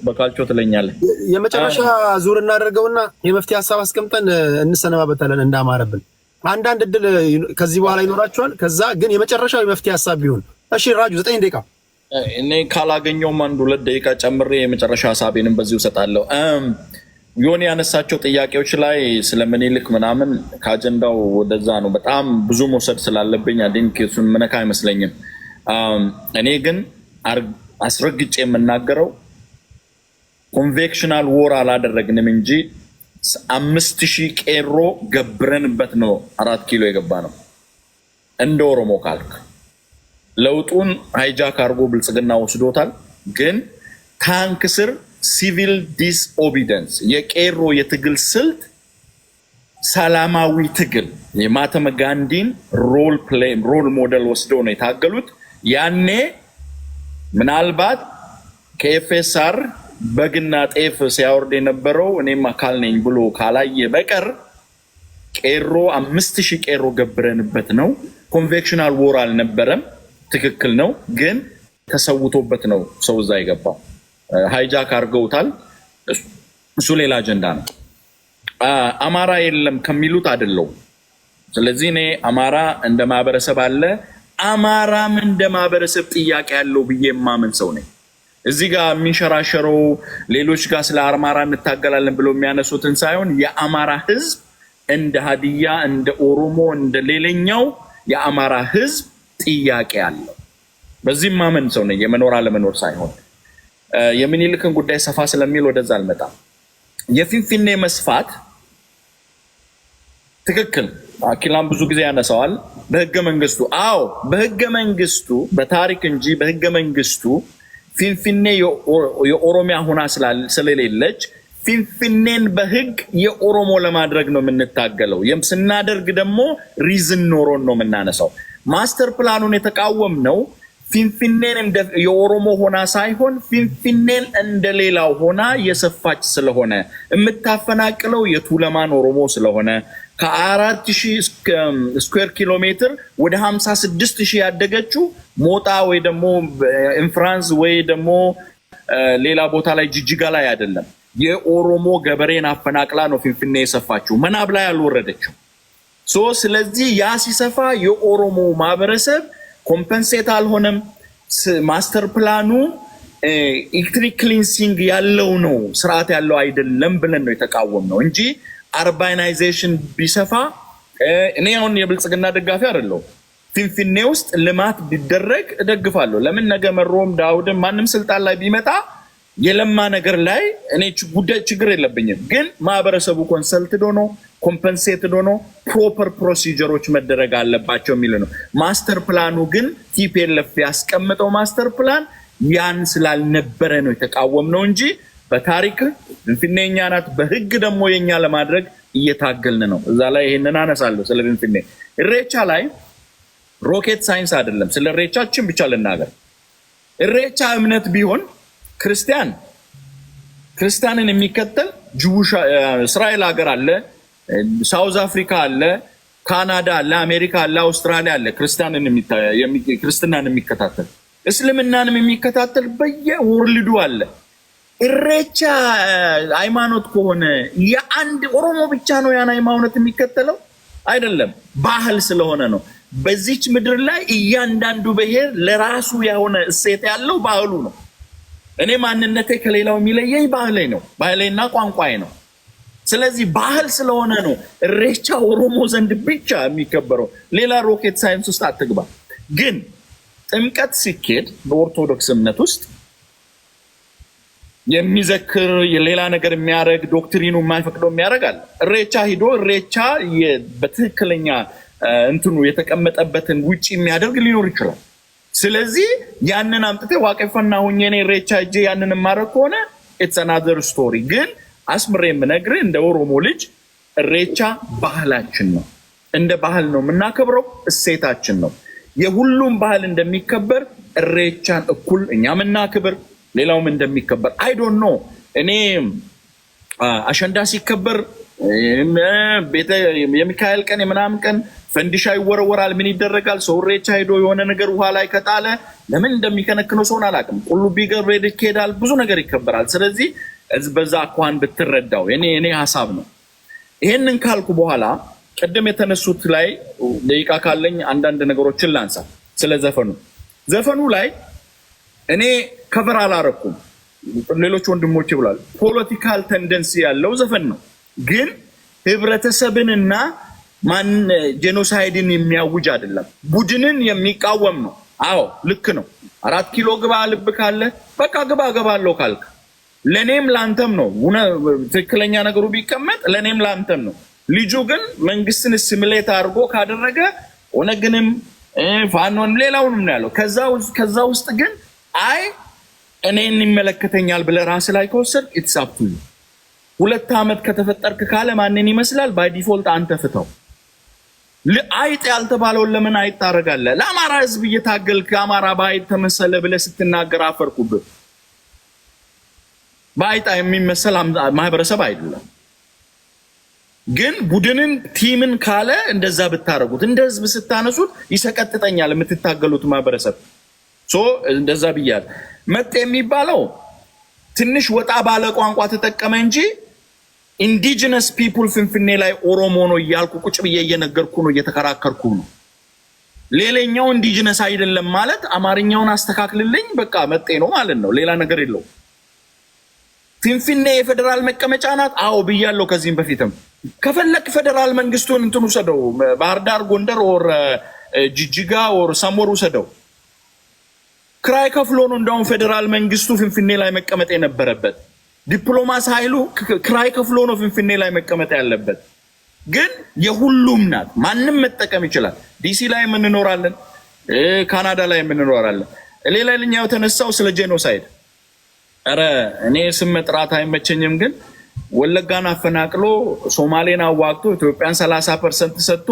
በካልቾ ትለኛለህ። የመጨረሻ ዙር እናደርገውና የመፍትሄ ሀሳብ አስቀምጠን እንሰነባበታለን እንዳማረብን። አንዳንድ እድል ከዚህ በኋላ ይኖራቸዋል። ከዛ ግን የመጨረሻው የመፍትሄ ሀሳብ ቢሆን እሺ። ራጁ 9 ደቂቃ። እኔ ካላገኘውም 1-2 ደቂቃ ጨምሬ የመጨረሻ ሀሳቤንም በዚሁ እሰጣለሁ። ዮኒ ያነሳቸው ጥያቄዎች ላይ ስለምኒልክ ምናምን ከአጀንዳው ወደዛ ነው በጣም ብዙ መውሰድ ስላለብኝ አዲንክ እሱን ምነካ አይመስለኝም። እኔ ግን አስረግጬ የምናገረው ኮንቬክሽናል ዎር አላደረግንም እንጂ 5000 ቄሮ ገብረንበት ነው 4 ኪሎ የገባ ነው። እንደ ኦሮሞ ካልክ ለውጡን ሃይጃክ አርጎ ብልጽግና ወስዶታል። ግን ታንክ ስር ሲቪል ዲስኦቢደንስ የቄሮ የትግል ስልት ሰላማዊ ትግል የማህተመ ጋንዲን ሮል ሞዴል ወስደው ነው የታገሉት። ያኔ ምናልባት ከኤፍኤስአር በግና ጤፍ ሲያወርድ የነበረው እኔም አካል ነኝ ብሎ ካላየ በቀር ቄሮ 5000 ቄሮ ገብረንበት ነው። ኮንቬክሽናል ዎር አልነበረም። ትክክል ነው። ግን ተሰውቶበት ነው ሰው እዛ የገባው። ሃይጃክ አርገውታል። እሱ ሌላ አጀንዳ ነው። አማራ የለም ከሚሉት አይደለም። ስለዚህ እኔ አማራ እንደ ማህበረሰብ አለ፣ አማራም እንደ ማህበረሰብ ጥያቄ ያለው ብዬ የማምን ሰው ነኝ። እዚህ ጋር የሚንሸራሸረው ሌሎች ጋር ስለ አማራ እንታገላለን ብሎ የሚያነሱትን ሳይሆን የአማራ ህዝብ እንደ ሀዲያ እንደ ኦሮሞ እንደ ሌላኛው የአማራ ህዝብ ጥያቄ አለው። በዚህ ማመን ሰው ነኝ፣ የመኖር አለመኖር ሳይሆን። የሚኒልክን ጉዳይ ሰፋ ስለሚል ወደዛ አልመጣም። የፊንፊኔ መስፋት ትክክል አኪላም ብዙ ጊዜ ያነሳዋል። በህገ መንግስቱ በህገ መንግስቱ በታሪክ እንጂ በህገ መንግስቱ ፊንፊኔ የኦሮሚያ ሆና ስለሌለች ፊንፊኔን በህግ የኦሮሞ ለማድረግ ነው የምንታገለው። ስናደርግ ደግሞ ሪዝን ኖሮን ነው የምናነሳው። ማስተር ፕላኑን የተቃወም ነው ፊንፊኔን እንደ የኦሮሞ ሆና ሳይሆን ፊንፊኔን እንደሌላው ሆና የሰፋች ስለሆነ የምታፈናቅለው የቱለማን ኦሮሞ ስለሆነ ከ4000 ስኩዌር ኪሎ ሜትር ወደ 56000 ያደገችው ሞጣ ወይ ደግሞ ኢንፍራንስ ወይ ደግሞ ሌላ ቦታ ላይ ጅጅጋ ላይ አይደለም። የኦሮሞ ገበሬን አፈናቅላ ነው ፊንፊኔ የሰፋችው፣ መናብ ላይ አልወረደችው። ስለዚህ ያ ሲሰፋ የኦሮሞ ማህበረሰብ ኮምፐንሴት አልሆነም። ማስተር ፕላኑ ኢትኒክ ክሊንሲንግ ያለው ነው፣ ስርዓት ያለው አይደለም ብለን ነው የተቃወም ነው እንጂ አርባናይዜሽን ቢሰፋ እኔ አሁን የብልጽግና ደጋፊ አይደለሁም። ፊንፊኔ ውስጥ ልማት ቢደረግ እደግፋለሁ። ለምን ነገ መሮም ዳውድም ማንም ስልጣን ላይ ቢመጣ የለማ ነገር ላይ እኔ ጉዳይ ችግር የለብኝም። ግን ማህበረሰቡ ኮንሰልትድ ሆኖ ኮምፐንሴትድ ሆኖ ፕሮፐር ፕሮሲጀሮች መደረግ አለባቸው የሚል ነው። ማስተር ፕላኑ ግን ቲፒኤልኤፍ ያስቀምጠው ማስተር ፕላን ያን ስላልነበረ ነው የተቃወምነው እንጂ በታሪክ ፊንፊኔ የኛ ናት፣ በህግ ደግሞ የኛ ለማድረግ እየታገልን ነው። እዛ ላይ ይሄንን አነሳለሁ። ስለ ፊንፊኔ ኢሬቻ ላይ ሮኬት ሳይንስ አይደለም። ስለ ኢሬቻችን ብቻ ልናገር። ኢሬቻ እምነት ቢሆን ክርስቲያንን የሚከተል ጅቡሽ እስራኤል ሀገር አለ፣ ሳውዝ አፍሪካ አለ፣ ካናዳ አለ፣ አሜሪካ አለ፣ አውስትራሊያ አለ። ክርስትናን የሚከታተል እስልምናንም የሚከታተል በየወርልዱ አለ። ኢሬቻ ሃይማኖት ከሆነ የአንድ ኦሮሞ ብቻ ነው ያን ሃይማኖት የሚከተለው አይደለም፣ ባህል ስለሆነ ነው። በዚች ምድር ላይ እያንዳንዱ ብሔር ለራሱ የሆነ እሴት ያለው ባህሉ ነው። እኔ ማንነቴ ከሌላው የሚለየኝ ባህሌና ቋንቋዬ ነው። ስለዚህ ባህል ስለሆነ ነው ኢሬቻ ኦሮሞ ዘንድ ብቻ የሚከበረው። ሌላ ሮኬት ሳይንስ ውስጥ አትግባ። ግን ጥምቀት ሲኬድ በኦርቶዶክስ እምነት ውስጥ የሚዘክር የሌላ ነገር የሚያደርግ ዶክትሪኑ የማይፈቅደው የሚያደርግ አለ። ኢሬቻ ሂዶ ኢሬቻ በትክክለኛ እንትኑ የተቀመጠበትን ውጪ የሚያደርግ ሊኖር ይችላል። ስለዚህ ያንን አምጥቴ ዋቄፈና ሆኜ እኔ ኢሬቻ እጄ ያንን ማድረግ ከሆነ ኢትስ አናዘር ስቶሪ። ግን አስምሬ የምነግርህ እንደ ኦሮሞ ልጅ ኢሬቻ ባህላችን ነው። እንደ ባህል ነው የምናከብረው፣ እሴታችን ነው። የሁሉም ባህል እንደሚከበር ኢሬቻን እኩል እኛም እናክብር፣ ሌላውም እንደሚከበር። አይ ዶንት ኖ እኔ አሸንዳ ሲከበር የሚካኤል ቀን የምናምን ቀን ፈንዲሻ ይወረወራል፣ ምን ይደረጋል። ሰው ኢሬቻ ሄዶ የሆነ ነገር ውሃ ላይ ከጣለ ለምን እንደሚከነክነው ሰውን አላውቅም። ቁልቢ ገብርኤል ይኬዳል፣ ብዙ ነገር ይከበራል። ስለዚህ በዛ እንኳን ብትረዳው እኔ ሐሳብ ነው። ይሄንን ካልኩ በኋላ ቀደም የተነሱት ላይ ደቂቃ ካለኝ አንዳንድ ነገሮችን ላንሳ። ስለ ዘፈኑ ላይ እኔ ከቨር አላረኩም፣ ሌሎች ወንድሞች ብሏል። ፖለቲካል ቴንደንሲ ያለው ዘፈን ነው፣ ግን ህብረተሰብንና ጄኖሳይድን የሚያውጅ አይደለም፣ ቡድንን የሚቃወም ነው። አዎ ልክ ነው። 4 ኪሎ ግባ ልብ ካለ በቃ ገባለው ካልክ ለኔም ላንተም ነው። ትክክለኛ ነገሩ ቢቀመጥ ለኔም ላንተም ነው። ልጁ ግን መንግስትን ሲሙሌት አድርጎ ካደረገ ኦነግንም ፋኖን ሌላውንም ነው ያለው። ከዛ ውስጥ ግን አይ እኔን ይመለከተኛል ብለህ ራስ ላይ ከወሰድክ ኢትስ አፕ ቱ ዩ። 2 ዓመት ከተፈጠርክ ካለ ማንን ይመስላል? ባይ ዲፎልት አንተ ፍተው። አይጥ ያልተባለውን ለምን አይጥ ታደርጋለህ? ለአማራ ህዝብ እየታገልክ አማራ በአይጥ ተመሰለ ብለህ ስትናገር አፈርኩብህ። በአይጥ የሚመሰል ማህበረሰብ አይደለም። ግን ቡድንን ቲምን ካለ እንደዛ ብታረጉት፣ እንደ ህዝብ ስታነሱት ይሰቀጥጠኛል የምትታገሉት ማህበረሰብ። እንደዛ ብያለሁ። መጤ የሚባለው ትንሽ ወጣ ባለ ቋንቋ ተጠቀመ እንጂ ኢንዲጂነስ ፒፕል ፍንፍኔ ላይ ኦሮሞ ነው እያልኩ ቁጭ ብዬ እየነገርኩ ነው፣ እየተከራከርኩ ነው። ሌላኛው ኢንዲጂነስ አይደለም ማለት አማርኛውን አስተካክልልኝ በቃ መጤ ነው ማለት ነው። ሌላ ነገር የለው። ፍንፍኔ የፌደራል መቀመጫ ናት። አዎ ብያለሁ ከዚህም በፊትም። ከፈለክ ፌደራል መንግስቱን እንትን ውሰደው፣ ባህር ዳር፣ ጎንደር ኦር ጅጅጋ ኦር ሳሞር ውሰደው። ክራይ ከፍሎ ነው እንደውም ፌደራል መንግስቱ ፍንፍኔ ላይ መቀመጥ የነበረበት። ዲፕሎማሲ ኃይሉ ክራይ ከፍሎ ነው ፍንፍኔ ላይ መቀመጥ ያለበት። ግን የሁሉም ናት፣ ማንም መጠቀም ይችላል። ዲሲ ላይ እንኖራለን፣ ካናዳ ላይ እንኖራለን። ሌላኛው የተነሳው ስለ ጄኖሳይድ። ኧረ እኔ ስም መጥራት አይመቸኝም፣ ግን ወለጋን አፈናቅሎ ሶማሌን አዋግቶ ኢትዮጵያን 30% ሰጥቶ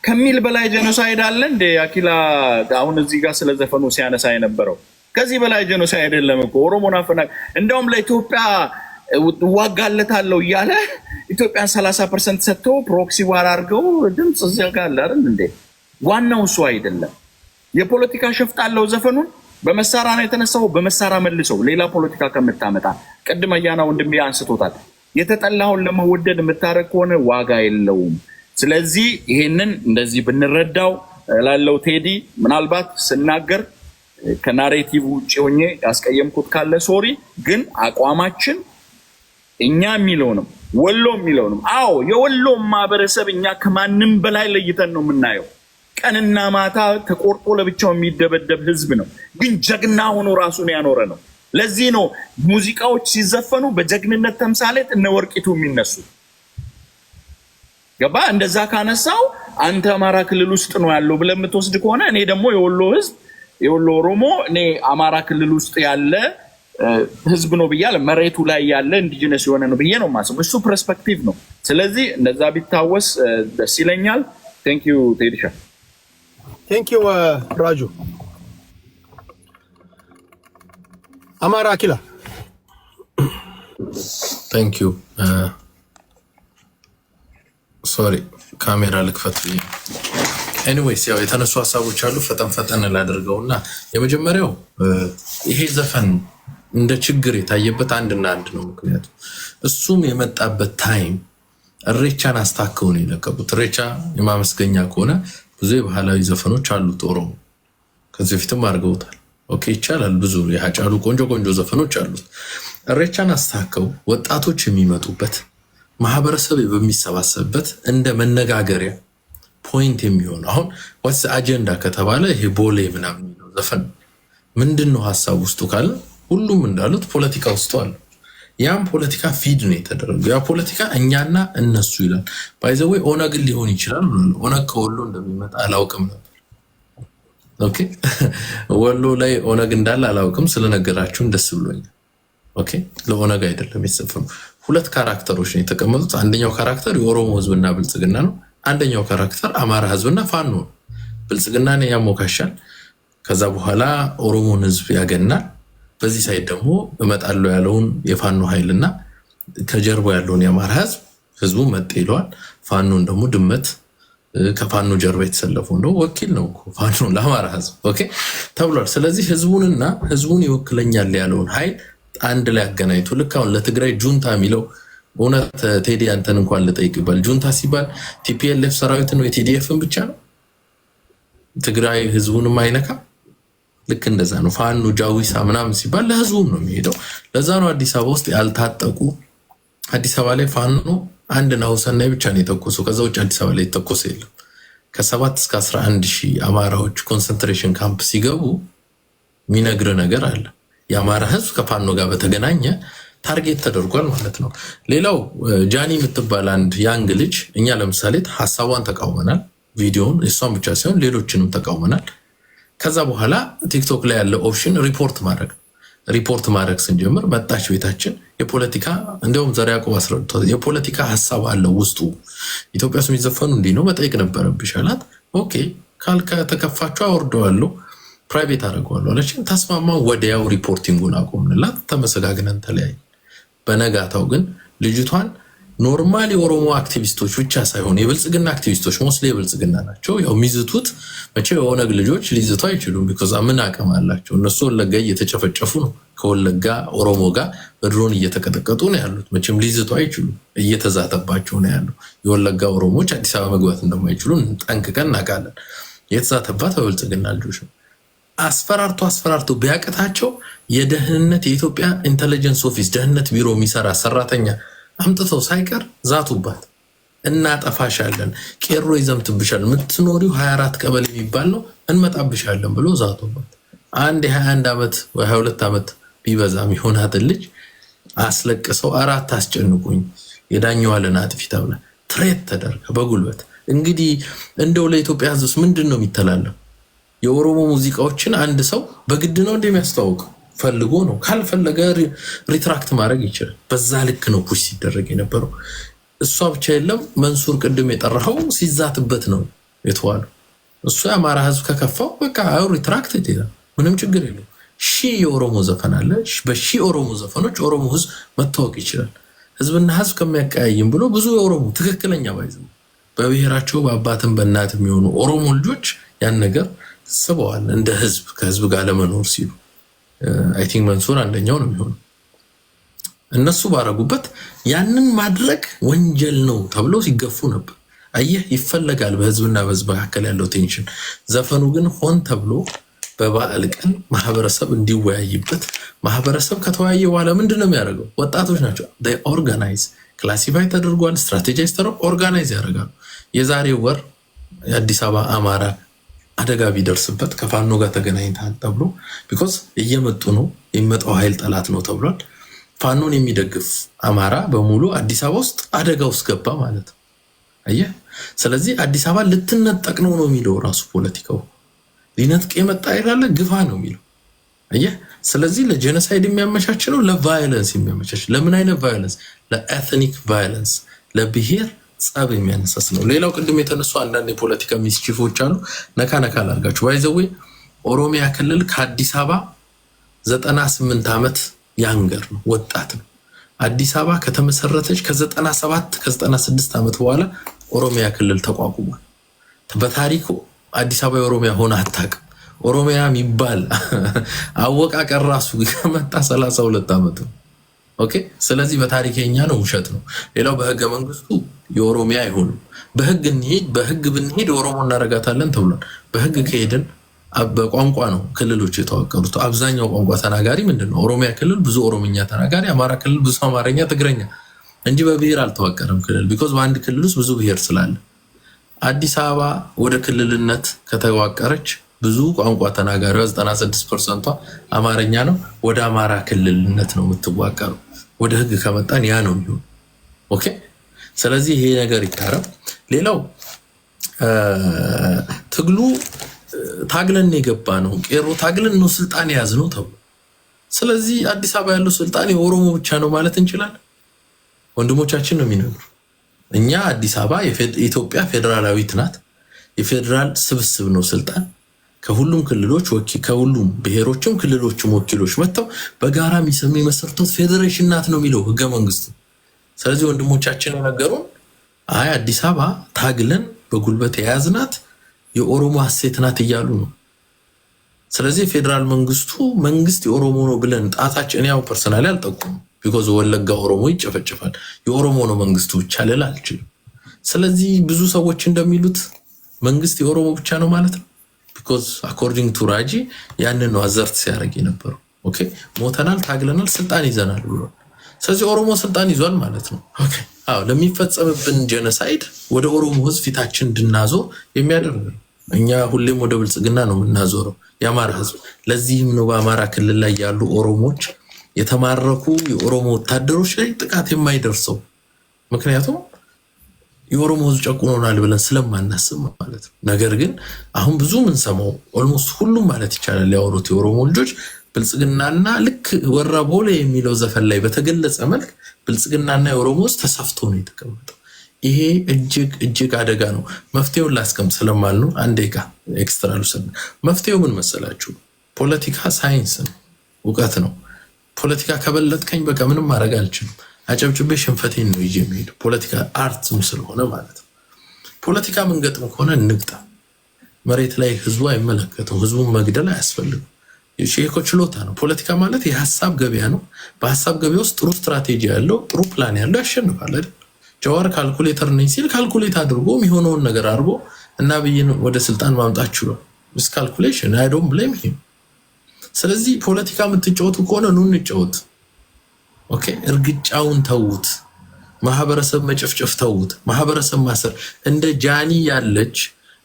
ከሚል በላይ ጄኖሳይድ አለ እንደ አኪላ አሁን እዚህ ጋር ስለ ዘፈኑ ሲያነሳ የነበረው። ከዚህ በላይ ጄኖሳይድ የለም እኮ። ኦሮሞን አፈናቅሎ እንደውም ለኢትዮጵያ ዋጋለታለሁ እያለ ኢትዮጵያን 30% ሰጥቶ ፕሮክሲ ዋር አድርገው ድምፅ እዚያ ጋር አለ አይደል እንዴ? ዋናው እሱ አይደለም። የፖለቲካ ሸፍጥ አለው ዘፈኑን በመሳሪያ ነው የተነሳው። በመሳሪያ መልሰው ሌላ ፖለቲካ ከምታመጣ ቅድም አያና ወንድሜ አንስቶታል። የተጠላውን ለመወደድ የምታረግ ከሆነ ዋጋ የለውም። ስለዚህ ይሄንን እንደዚህ ብንረዳው ላለው ቴዲ ምናልባት ስናገር ከናሬቲቭ ውጪ ሆኜ ያስቀየምኩት ካለ ሶሪ። ግን አቋማችን እኛ የሚለው ነው። ወሎ የሚለውንም አዎ የወሎ ማህበረሰብ እኛ ከማንም በላይ ለይተን ነው የምናየው። ቀንና ማታ ተቆርጦ ለብቻው የሚደበደብ ህዝብ ነው፣ ግን ጀግና ሆኖ ራሱን ያኖረ ነው። ለዚህ ነው ሙዚቃዎች ሲዘፈኑ በጀግንነት ተምሳሌት እነ ወርቂቱ የሚነሱ። ገባ? እንደዛ ካነሳው አንተ አማራ ክልል ውስጥ ነው ያለው ብለህ የምትወስድ ከሆነ እኔ ደግሞ የወሎ ህዝብ የወሎ ኦሮሞ እኔ አማራ ክልል ውስጥ ያለ ህዝብ ነው ብያለ መሬቱ ላይ ያለ ኢንዲጂነስ የሆነ ነው ብዬ ነው የማስበው። እሱ ፐርስፔክቲቭ ነው። ስለዚህ እንደዛ ቢታወስ ደስ ይለኛል። ቴንክ ዩ ቴዲሻ። ቴንክ ዩ ራጁ። አማራ አኪላ ቴንክ ዩ ሶሪ ካሜራ ልክፈት ብዬ። ኤኒዌይስ ያው የተነሱ ሀሳቦች አሉ። ፈጠን ላደርገውና የመጀመሪያው ይሄ ዘፈን እንደ ችግር የታየበት አንድና አንድ ነው። ምክንያቱ እሱም የመጣበት ታይም እሬቻን አስታከው ነው የለቀቁት። እሬቻ የማመስገኛ ከሆነ ብዙ የባህላዊ ዘፈኖች አሉት ኦሮሞ፣ ከዚህ በፊትም አድርገውታል። ኦኬ ይቻላል። ብዙ የሃጫሉ ቆንጆ ዘፈኖች አሉት። እሬቻን አስታከው ወጣቶች የሚመጡበት ማህበረሰብ በሚሰባሰብበት እንደ መነጋገሪያ ፖይንት የሚሆን አሁን ዋትስ አጀንዳ ከተባለ ይሄ ቦሌ ምናምን የሚለው ዘፈን ምንድነው ሀሳብ ውስጡ ካለ ሁሉም እንዳሉት ፖለቲካ ውስጡ አለ። ያም ፖለቲካ ፊድ ነው የተደረገው። ያ ፖለቲካ እኛና እነሱ ይላል። ባይ ዘ ዌይ ኦነግ ሊሆን ይችላል። ኦነግ ከወሎ እንደሚመጣ አላውቅም ነበር። ኦኬ ወሎ ላይ ኦነግ እንዳለ አላውቅም። ስለነገራችሁን ደስ ብሎኛል። ኦኬ ለኦነግ አይደለም የተሰፈኑ ሁለት ካራክተሮች ነው የተቀመጡት። አንደኛው ካራክተር የኦሮሞ ህዝብና ብልጽግና ነው። አንደኛው ካራክተር አማራ ህዝብና ፋኖ ነው። ብልጽግናን ያሞካሻል፣ ከዛ በኋላ ኦሮሞን ህዝብ ያገናል። በዚህ ሳይድ ደግሞ እመጣለሁ ያለውን የፋኖ ኃይልና ከጀርባው ያለውን የአማራ ህዝቡ መጤ ይለዋል። ፋኖን ደግሞ ድመት ከፋኖ ጀርባ የተሰለፈው ነው ወኪል ነው ፋኖ ለአማራ ህዝብ ኦኬ ተብሏል። ስለዚህ ህዝቡን ይወክለኛል ያለውን ኃይል አንድ ላይ አገናኝቶ ልክ አሁን ለትግራይ ጁንታ የሚለው እውነት ቴዲ አንተን እንኳን ልጠይቅ ይባል ጁንታ ሲባል ቲፒኤልኤፍ ሰራዊት ነው የቲዲኤፍን ብቻ ነው ትግራይ ህዝቡንም አይነካ። ልክ እንደዛ ነው ፋኖ ጃዊሳ ምናምን ሲባል ለህዝቡም ነው የሚሄደው። ለዛ ነው አዲስ አበባ ውስጥ ያልታጠቁ አዲስ አበባ ላይ ፋኖ አንድ ነው ሰናይ ብቻ ነው የተኮሰው። ከዛ ውጭ አዲስ አበባ ላይ የተኮሰ የለም። ከ7 እስከ 11 ሺህ አማራዎች ኮንሰንትሬሽን ካምፕ ሲገቡ የሚነግር ነገር አለ። የአማራ ህዝብ ከፋኖ ጋር በተገናኘ ታርጌት ተደርጓል ማለት ነው። ሌላው ጃኒ የምትባል አንድ ያንግ ልጅ እኛ ለምሳሌ ሐሳቧን ተቃውመናል። ቪዲዮውን እሷን ብቻ ሳይሆን ሌሎችንም ተቃውመናል። ከዛ በኋላ ቲክቶክ ላይ ያለ ኦፕሽን ሪፖርት ማድረግ ስንጀምር መጣች ቤታችን። የፖለቲካ እንደውም ዘር ያዕቆብ አስረድቷል። የፖለቲካ ሐሳብ አለው ውስጡ። ኢትዮጵያ ውስጥ የሚዘፈኑ እንዲህ ነው መጠየቅ ነበረብሽ አላት። ኦኬ ካልከ ተከፋችሁ አወርደዋለሁ ፕራይቬት አደረገዋለሁ አለችን። ተስማማ። ወዲያው ሪፖርቲንጉን አቆምንላት። ተመሰጋግነን ተለያይ። በነጋታው ግን ልጅቷን ኖርማል የኦሮሞ አክቲቪስቶች ብቻ ሳይሆን የብልጽግና አክቲቪስቶች ሞስሊ የብልጽግና ናቸው። ያው የሚዝቱት መቼም የኦነግ ልጆች ሊዝቱ አይችሉም። ቢኮዝ ምን አቅም አላቸው እነሱ? ወለጋ እየተጨፈጨፉ ነው። ከወለጋ ኦሮሞ ጋር በድሮን እየተቀጠቀጡ ነው ያሉት። መቼም ሊዝቱ አይችሉም። እየተዛተባቸው ነው ያለው። የወለጋ ኦሮሞዎች አዲስ አበባ መግባት እንደማይችሉ ጠንቅቀን እናውቃለን። የተዛተባት በብልጽግና ልጆች ነው። አስፈራርቶ ቢያቅታቸው የደህንነት የኢትዮጵያ ኢንተለጀንስ ኦፊስ ደህንነት ቢሮ የሚሰራ ሰራተኛ አምጥተው ሳይቀር ዛቱባት። እናጠፋሻለን፣ ቄሮ ይዘምትብሻል፣ የምትኖሪው 24 ቀበሌ የሚባል ነው፣ እንመጣብሻለን ብሎ ዛቱባት። አንድ የ21 ዓመት ወይ 22 ዓመት ቢበዛም ይሆናትን ልጅ አስለቅሰው አራት አስጨንቁኝ የዳኘዋለን አጥፊ ተብላ ትሬት ተደርጋ በጉልበት። እንግዲህ እንደው ለኢትዮጵያ ሕዝብ ምንድን ነው የሚተላለፍ? የኦሮሞ ሙዚቃዎችን አንድ ሰው በግድ ነው እንደሚያስተዋውቀው? ፈልጎ ነው። ካልፈለገ ሪትራክት ማድረግ ይችላል። በዛ ልክ ነው ፑሽ ሲደረግ የነበረው። እሷ ብቻ የለም መንሱር ቅድም የጠራኸው ሲዛትበት ነው የተዋለው። እሱ የአማራ ህዝብ ከከፋው በቃ ሪትራክት ይላል። ምንም ችግር የለው። ሺህ የኦሮሞ ዘፈን አለ። በሺህ ኦሮሞ ዘፈኖች ኦሮሞ ህዝብ መታወቅ ይችላል። ህዝብና ህዝብ ከሚያቀያይም ብሎ ብዙ የኦሮሞ ትክክለኛ ባይዘ በብሔራቸው በአባትም በእናት የሚሆኑ ኦሮሞ ልጆች ያን ነገር ስበዋል። እንደ ህዝብ ከህዝብ ጋር ለመኖር ሲሉ አይ ቲንክ መንሱር አንደኛው ነው የሚሆነው። እነሱ ባረጉበት ያንን ማድረግ ወንጀል ነው ተብሎ ሲገፉ ነበር። አየህ ይፈለጋል በህዝብና በህዝብ መካከል ያለው ቴንሽን። ዘፈኑ ግን ሆን ተብሎ በበዓል ቀን ማህበረሰብ እንዲወያይበት። ማህበረሰብ ከተወያየ በኋላ ምንድነው የሚያደርገው? ወጣቶች ናቸው ኦርጋናይዝ ክላሲፋይ ተደርጓል፣ ስትራቴጃይዝ ተደርጎ ኦርጋናይዝ ያደርጋሉ። የዛሬ ወር የአዲስ አበባ አማራ አደጋ ቢደርስበት ከፋኖ ጋር ተገናኝተሃል ተብሎ ቢኮዝ እየመጡ ነው የሚመጣው ኃይል ጠላት ነው ተብሏል። ፋኖን የሚደግፍ አማራ በሙሉ አዲስ አበባ ውስጥ አደጋ ውስጥ ገባ ማለት ነው። አየህ፣ ስለዚህ አዲስ አበባ ልትነጠቅ ነው የሚለው ራሱ ፖለቲካው። ሊነጥቅ የመጣ ይላል ግፋ ነው የሚለው። አየህ፣ ስለዚህ ለጄኖሳይድ የሚያመቻች ነው፣ ለቫዮለንስ የሚያመቻች። ለምን አይነት ቫዮለንስ? ለኤትኒክ ቫዮለንስ፣ ለብሔር ጸብ የሚያነሳስ ነው። ሌላው ቅድም የተነሱ አንዳንድ የፖለቲካ ሚስቺፎች አሉ። ነካ ነካ ላርጋችሁ። ባይዘዌ ኦሮሚያ ክልል ከአዲስ አበባ 98 ዓመት ያንገር ነው፣ ወጣት ነው። አዲስ አበባ ከተመሰረተች ከ97 ከ96 ዓመት በኋላ ኦሮሚያ ክልል ተቋቁሟል። በታሪኩ አዲስ አበባ የኦሮሚያ ሆነ አታውቅም። ኦሮሚያ የሚባል አወቃቀር ራሱ ከመጣ 32 ዓመት ነው። ኦኬ፣ ስለዚህ በታሪከኛ ነው፣ ውሸት ነው። ሌላው በህገ መንግስቱ የኦሮሚያ አይሆንም። በህግ ብንሄድ ኦሮሞ እናረጋታለን ተብሏል። በህግ ከሄድን በቋንቋ ነው ክልሎች የተዋቀሩት። አብዛኛው ቋንቋ ተናጋሪ ምንድነው? ኦሮሚያ ክልል ብዙ ኦሮምኛ ተናጋሪ፣ አማራ ክልል ብዙ አማርኛ፣ ትግረኛ እንጂ በብሔር አልተዋቀረም ክልል። ቢኮዝ በአንድ ክልል ውስጥ ብዙ ብሔር ስላለ። አዲስ አበባ ወደ ክልልነት ከተዋቀረች ብዙ ቋንቋ ተናጋሪዋ 96% አማርኛ ነው። ወደ አማራ ክልልነት ነው የምትዋቀረው። ወደ ህግ ከመጣን ያ ነው የሚሆን። ኦኬ፣ ስለዚህ ይሄ ነገር ይታረም። ሌላው ትግሉ ታግለን የገባ ነው፣ ቄሮ ታግለን ነው ስልጣን የያዝ ነው ተብሎ። ስለዚህ አዲስ አበባ ያለው ስልጣን የኦሮሞ ብቻ ነው ማለት እንችላለን? ወንድሞቻችን ነው የሚነግሩ። እኛ አዲስ አበባ የኢትዮጵያ ፌዴራላዊት ናት። የፌዴራል ስብስብ ነው ስልጣን። ከሁሉም ክልሎች ከሁሉም ብሔሮችም ክልሎችም ወኪሎች መጥተው በጋራ የሚመሰርቱት ፌዴሬሽን ናት ነው የሚለው ህገ መንግስቱ። ስለዚህ ወንድሞቻችን የነገሩን አይ አዲስ አበባ ታግለን በጉልበት የያዝናት የኦሮሞ ሀሴት ናት እያሉ ነው። ስለዚህ የፌዴራል መንግስት የኦሮሞ ነው ብለን ጣታችን፣ ያው ፐርሰናሊ አልጠቁም ቢኮዝ ወለጋ ኦሮሞ ይጨፈጨፋል። የኦሮሞ ነው መንግስቱ ብቻ ልል አልችልም። ስለዚህ ብዙ ሰዎች እንደሚሉት መንግስት የኦሮሞ ብቻ ነው ማለት ነው። ቢኮዝ አኮርዲንግ ቱ ራጂ ያንን ነው አዘርት ሲያደርግ የነበረው። ኦኬ፣ ሞተናል፣ ታግለናል፣ ስልጣን ይዘናል ብሎ። ስለዚህ ኦሮሞ ስልጣን ይዟል ማለት ነው። ኦኬ፣ አዎ፣ ለሚፈጸምብን ጄኖሳይድ ወደ ኦሮሞ ህዝብ ፊታችን እንድናዞር የሚያደርግ ነው። እኛ ሁሌም ወደ ብልጽግና ነው የምናዞረው የአማራ ህዝብ። ለዚህም ነው በአማራ ክልል ላይ ያሉ ኦሮሞዎች የተማረኩ የኦሮሞ ወታደሮች ላይ ጥቃት የማይደርሰው። ምክንያቱም የኦሮሞ ህዝብ ጨቁኖናል ብለን ስለማናስብ ማለት ነው። ነገር ግን አሁን ብዙ የምንሰማው ኦልሞስት ሁሉም ማለት ይቻላል ያወሩት የኦሮሞ ልጆች ብልጽግናና ልክ ወራቦሌ የሚለው ዘፈን ላይ በተገለጸ መልክ ብልጽግናና የኦሮሞ ህዝብ ተሰፍቶ ነው የተቀመጠው። ይሄ እጅግ እጅግ አደጋ ነው። መፍትሄውን ላስቀምጥ ስለማል ነው። አንዴ ጋ ኤክስትራ ልውሰድ። መፍትሄው ምን መሰላችሁ? ፖለቲካ ሳይንስ ነው፣ እውቀት ነው። ፖለቲካ ከበለጥከኝ በቃ ምንም ማድረግ አልችልም። አጨብጭቤ ሽንፈቴን ነው ይዤ የሚሄዱ። ፖለቲካ አርትም ስለሆነ ማለት ነው። ፖለቲካ ምንገጥም ከሆነ እንግጣ። መሬት ላይ ህዝቡ አይመለከተው። ህዝቡን መግደል አያስፈልግም። የሼኮ ችሎታ ነው። ፖለቲካ ማለት የሀሳብ ገበያ ነው። በሀሳብ ገበያ ውስጥ ጥሩ ስትራቴጂ ያለው ጥሩ ፕላን ያለው ያሸንፋል አይደል? ጀዋር ካልኩሌተር ነኝ ሲል ካልኩሌት አድርጎ የሚሆነውን ነገር አድርጎ እና ብይን ወደ ስልጣን ማምጣት ችሏል። ምስ ካልኩሌሽን አይ ዶንት ብሌም ሂም። ስለዚህ ፖለቲካ የምትጫወቱ ከሆነ ኑ እንጫወት። ኦኬ፣ እርግጫውን ተዉት። ማህበረሰብ መጨፍጨፍ ተዉት። ማህበረሰብ ማሰር እንደ ጃኒ ያለች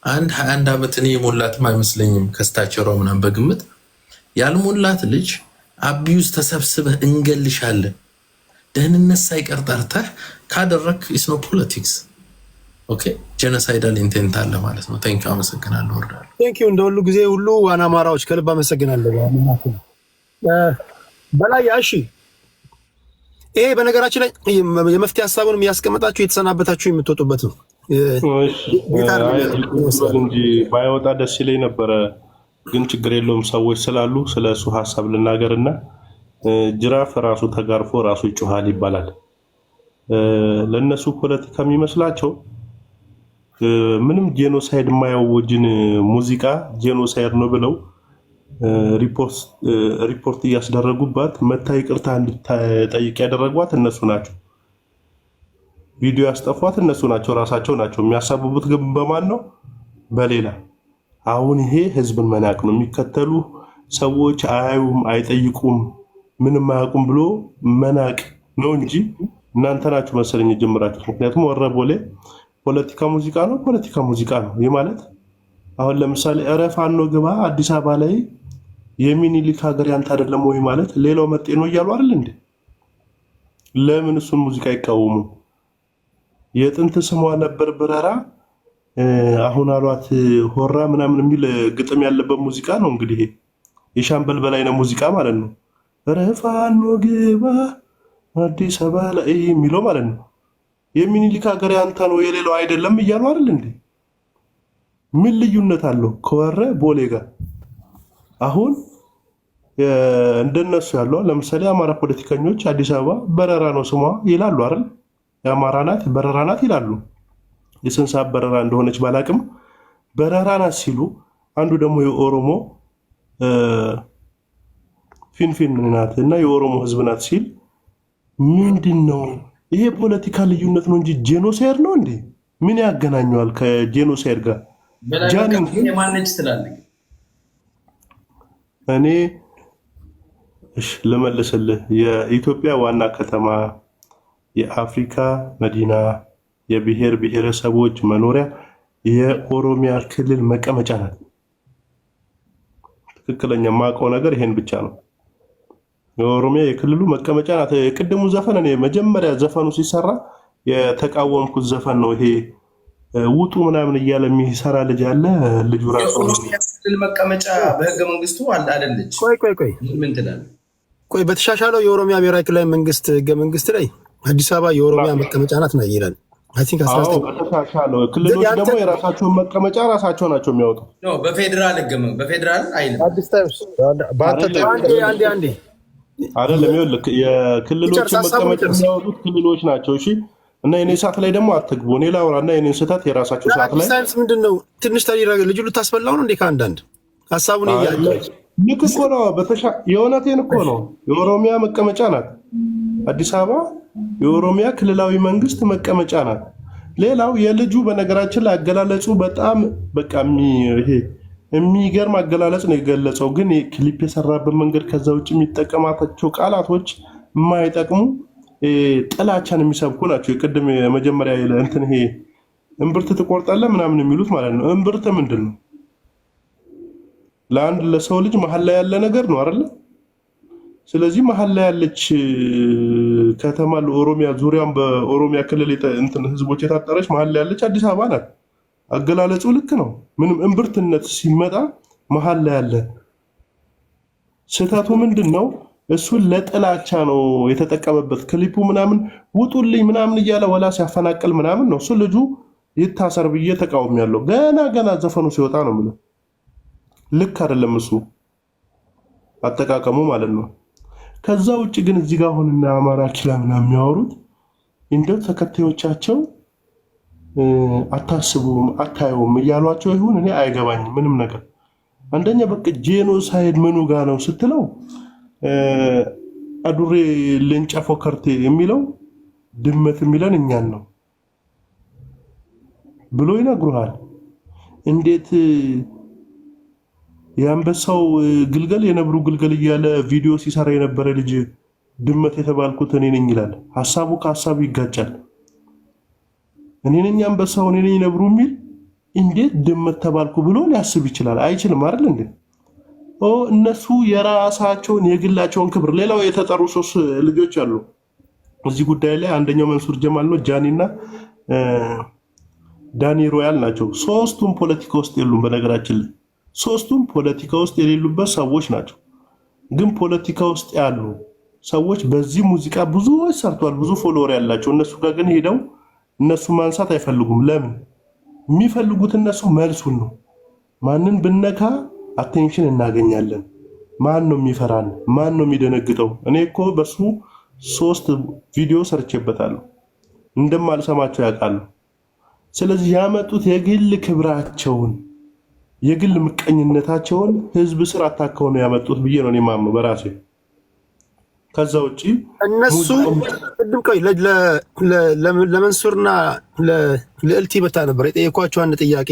21 ዓመት እኔ የሞላትም አይመስለኝም ከስታቸሯ ምናምን በግምት ያልሞላት ልጅ አቢዩዝ ተሰብስበህ እንገልሻለን ደህንነት ሳይቀር ጠርተህ ካደረክ ኢስ ኖ ፖለቲክስ። ኦኬ፣ ጄኖሳይዳል ኢንቴንት አለ ማለት ነው። ቴንኪው፣ አመሰግናለሁ። ወርዳለሁ። ቴንኪው። እንደ ሁሉ ጊዜ ሁሉ ዋና አማራዎች ከልብ አመሰግናለሁ። በላይ እሺ፣ ይሄ በነገራችን ላይ የመፍትሄ ሀሳቡንም እያስቀመጣችሁ የተሰናበታችሁ የምትወጡበት ነው እንጂ ባይወጣ ደስ ይለኝ ነበረ። ግን ችግር የለውም። ሰዎች ስላሉ ስለሱ ሀሳብ ልናገርና ጅራፍ ራሱ ተጋርፎ ራሱ ይጮሃል ይባላል። ለነሱ ፖለቲካ የሚመስላቸው ምንም ጄኖሳይድ የማያወጅን ሙዚቃ ጄኖሳይድ ነው ብለው ሪፖርት እያስደረጉባት መታ ይቅርታ እንድትጠይቅ ያደረጓት እነሱ ናቸው። ቪዲዮ ያስጠፏት እነሱ ናቸው፣ ራሳቸው ናቸው። የሚያሳብቡት ግን በማን ነው? በሌላ። አሁን ይሄ ህዝብን መናቅ ነው። የሚከተሉ ሰዎች አያዩም፣ አይጠይቁም፣ ምንም አያውቁም ብሎ መናቅ ነው እንጂ እናንተ ናችሁ መሰለኝ ጀምራችሁ። ምክንያቱም ወረቦሌ ፖለቲካ ሙዚቃ ነው፣ ፖለቲካ ሙዚቃ ነው። ይህ ማለት አሁን ለምሳሌ ኧረ ፋኖ ግባ አዲስ አበባ ላይ የሚኒሊክ ሀገር ያንተ አይደለም ወይ ማለት ሌላው መጤ ነው እያሉ አይደል እንዴ? ለምን እሱን ሙዚቃ ይቃወሙ? የጥንት ስሟ ነበር ብረራ አሁን አሏት ሆራ ምናምን የሚል ግጥም ያለበት ሙዚቃ ነው። እንግዲህ የሻምበል በላይነህ ሙዚቃ ማለት ነው። ኧረ ፋኖ ግባ አዲስ አበባ ላይ የሚለው ማለት ነው። የሚኒሊክ ሀገር ያንተ ነው የሌላው አይደለም እያሉ አይደል እንዴ? ምን ልዩነት አለው ከወረ ቦሌ ጋር? አሁን እንደነሱ ያለው ለምሳሌ አማራ ፖለቲከኞች አዲስ አበባ በረራ ነው ስሟ ይላሉ አይደል? የአማራ ናት በረራ ናት ይላሉ። የስንት ሰዓት በረራ እንደሆነች ባላቅም በረራ ናት ሲሉ፣ አንዱ ደግሞ የኦሮሞ ፊንፊን ናት እና የኦሮሞ ህዝብ ናት ሲል ምንድን ነው ይሄ? ፖለቲካ ልዩነት ነው እንጂ ጄኖሳይድ ነው እንዴ? ምን ያገናኘዋል ከጄኖሳይድ ጋር? የማነች ትላለህ? እኔ እሺ ልመልስልህ። የኢትዮጵያ ዋና ከተማ፣ የአፍሪካ መዲና፣ የብሔር ብሔረሰቦች መኖሪያ፣ የኦሮሚያ ክልል መቀመጫ ናት። ትክክለኛ የማውቀው ነገር ይሄን ብቻ ነው። የኦሮሚያ የክልሉ መቀመጫ ናት። የቅድሙ ዘፈን እኔ መጀመሪያ ዘፈኑ ሲሰራ የተቃወምኩት ዘፈን ነው። ይሄ ውጡ ምናምን እያለ የሚሰራ ልጅ አለ። ልጁ ራሱ ክልል መቀመጫ በህገ መንግስቱ አይደለች። ቆይ ምን ትላለህ? ቆይ በተሻሻለው የኦሮሚያ ብሔራዊ ክልላዊ መንግስት ህገ መንግስት ላይ አዲስ አበባ የኦሮሚያ መቀመጫ ናት ነው ይላል። አይ ቲንክ 19 በተሻሻለው ክልሎች ደግሞ የራሳቸውን መቀመጫ ራሳቸው ናቸው የሚያወጡት። ኖ በፌደራል ህገ በፌደራል አይልም። አዲስ ታይምስ አንዴ አይደለም። ይኸውልህ የክልሎችን መቀመጫ የሚያወጡት ክልሎች ናቸው። እሺ እና የኔ ሰዓት ላይ ደግሞ አትግቡ። እኔ ላውራና የኔን ስህተት የራሳቸው ሰዓት ላይ ሳይንስ ምንድነው? ትንሽ ተሪራ ልጁ ልታስበላው ነው እንዴ? ከአንዳንድ ሀሳቡን እያለ ልክ እኮ ነው። የእውነቴን እኮ ነው። የኦሮሚያ መቀመጫ ናት አዲስ አበባ። የኦሮሚያ ክልላዊ መንግስት መቀመጫ ናት። ሌላው የልጁ በነገራችን ላይ አገላለጹ በጣም በቃ ይሄ የሚገርም አገላለጽ ነው የገለጸው። ግን ክሊፕ የሰራበት መንገድ ከዛ ውጭ የሚጠቀማቸው ቃላቶች የማይጠቅሙ ጥላቻን የሚሰብኩ ናቸው። የቅድም የመጀመሪያ እንትን ይሄ እምብርት ትቆርጣለህ ምናምን የሚሉት ማለት ነው። እምብርት ምንድን ነው? ለአንድ ለሰው ልጅ መሀል ላይ ያለ ነገር ነው አይደለ? ስለዚህ መሀል ላይ ያለች ከተማ ለኦሮሚያ ዙሪያም በኦሮሚያ ክልል እንትን ህዝቦች የታጠረች መሀል ላይ ያለች አዲስ አበባ ናት። አገላለጹ ልክ ነው። ምንም እምብርትነት ሲመጣ መሀል ላይ ያለ ስህተቱ ምንድን ነው? እሱን ለጥላቻ ነው የተጠቀመበት። ክሊፑ ምናምን ውጡልኝ ምናምን እያለ ወላ ሲያፈናቅል ምናምን ነው። እሱ ልጁ ይታሰር ብዬ ተቃውሜያለሁ። ገና ዘፈኑ ሲወጣ ነው የምልህ። ልክ አይደለም እሱ አጠቃቀሙ ማለት ነው። ከዛ ውጭ ግን እዚህ ጋር አሁንና አማራ ኪላ ምናምን የሚያወሩት እንደው ተከታዮቻቸው አታስቡም አታዩም እያሏቸው ይሁን እኔ አይገባኝም ምንም ነገር። አንደኛ በቃ ጄኖሳይድ ምኑ ጋር ነው ስትለው አዱሬ ለንጫፎ ከርቴ የሚለው ድመት የሚለን እኛን ነው ብሎ ይነግሩሃል። እንዴት የአንበሳው ግልገል የነብሩ ግልገል እያለ ቪዲዮ ሲሰራ የነበረ ልጅ ድመት የተባልኩት እኔ ነኝ ይላል። ሐሳቡ ከሐሳቡ ይጋጫል። እኔ ነኝ አንበሳው እኔ ነኝ ነብሩ የሚል እንዴት ድመት ተባልኩ ብሎ ሊያስብ ይችላል? አይችልም አይደል እንዴ? እነሱ የራሳቸውን የግላቸውን ክብር። ሌላው የተጠሩ 3 ልጆች አሉ እዚህ ጉዳይ ላይ። አንደኛው መንሱር ጀማል ነው፣ ጃኒና ዳኒ ሮያል ናቸው። 3ቱም ፖለቲካ ውስጥ የሉም። በነገራችን ላይ 3ቱም ፖለቲካ ውስጥ የሌሉበት ሰዎች ናቸው። ግን ፖለቲካ ውስጥ ያሉ ሰዎች በዚህ ሙዚቃ ብዙዎች ሰርተዋል፣ ብዙ ፎሎወር ያላቸው። እነሱ ጋር ግን ሄደው እነሱ ማንሳት አይፈልጉም። ለምን? የሚፈልጉት እነሱ መልሱን ነው። ማንን ብነካ አቴንሽን እናገኛለን? ማን ነው የሚፈራን? ማን ነው የሚደነግጠው? እኔ እኮ በሱ 3 ቪዲዮ ሰርቼበታለሁ። እንደማልሰማቸው ያውቃሉ። ስለዚህ ያመጡት የግል ክብራቸውን የግል ምቀኝነታቸውን ህዝብ ስር አታከው ነው ያመጡት ብዬ ነው እኔ የማምነው በራሴ። ከዛ ውጪ እነሱ ቅድም ቆይ ለመንሱርና ለእልቲ በታ ነበር የጠየኳቸው አንድ ጥያቄ።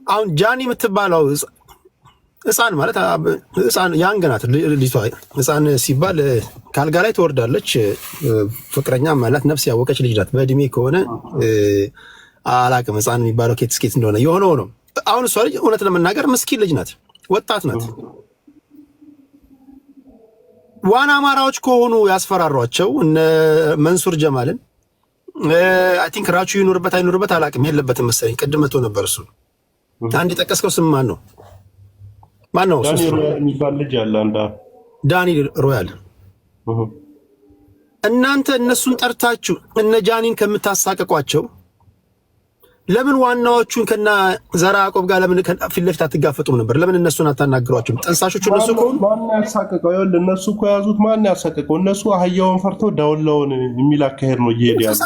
አሁን ጃኒ የምትባለው ህፃን ማለት ህፃን ያንግ ናት ልጅቷ። ህፃን ሲባል ካልጋ ላይ ትወርዳለች። ፍቅረኛ ማለት ነፍስ ያወቀች ልጅ ናት። በእድሜ ከሆነ አላቅም ህፃን የሚባለው ኬት ስኬት እንደሆነ የሆነው ነው። አሁን እሷ ልጅ እውነት ለመናገር ምስኪን ልጅ ናት፣ ወጣት ናት። ዋና አማራዎች ከሆኑ ያስፈራሯቸው እነ መንሱር ጀማልን አይ ቲንክ ራቹ ይኑርበት አይኑርበት አላቅም፣ የለበትም መሰለኝ። ቅድም መቶ ነበር እሱ። አንድ የጠቀስከው ስም ማን ነው? ማን ነው? ዳኒ ሮያል የሚባል ልጅ አለ። ዳኒ ሮያል። እናንተ እነሱን ጠርታችሁ እነ ጃኒን ከምታሳቀቋቸው ለምን ዋናዎቹን ከና ዘራ ያዕቆብ ጋር ለምን ፊት ለፊት አትጋፈጡም ነበር? ለምን እነሱን አታናግሯቸውም? ጠንሳሾቹ እነሱ ከሆኑ ማን ያሳቀቀው? ይኸውልህ እነሱ እኮ የያዙት ማን ያሳቀቀው? እነሱ አህያውን ፈርተው ዳውላውን የሚል አካሄድ ነው እየሄዱ ያሉ።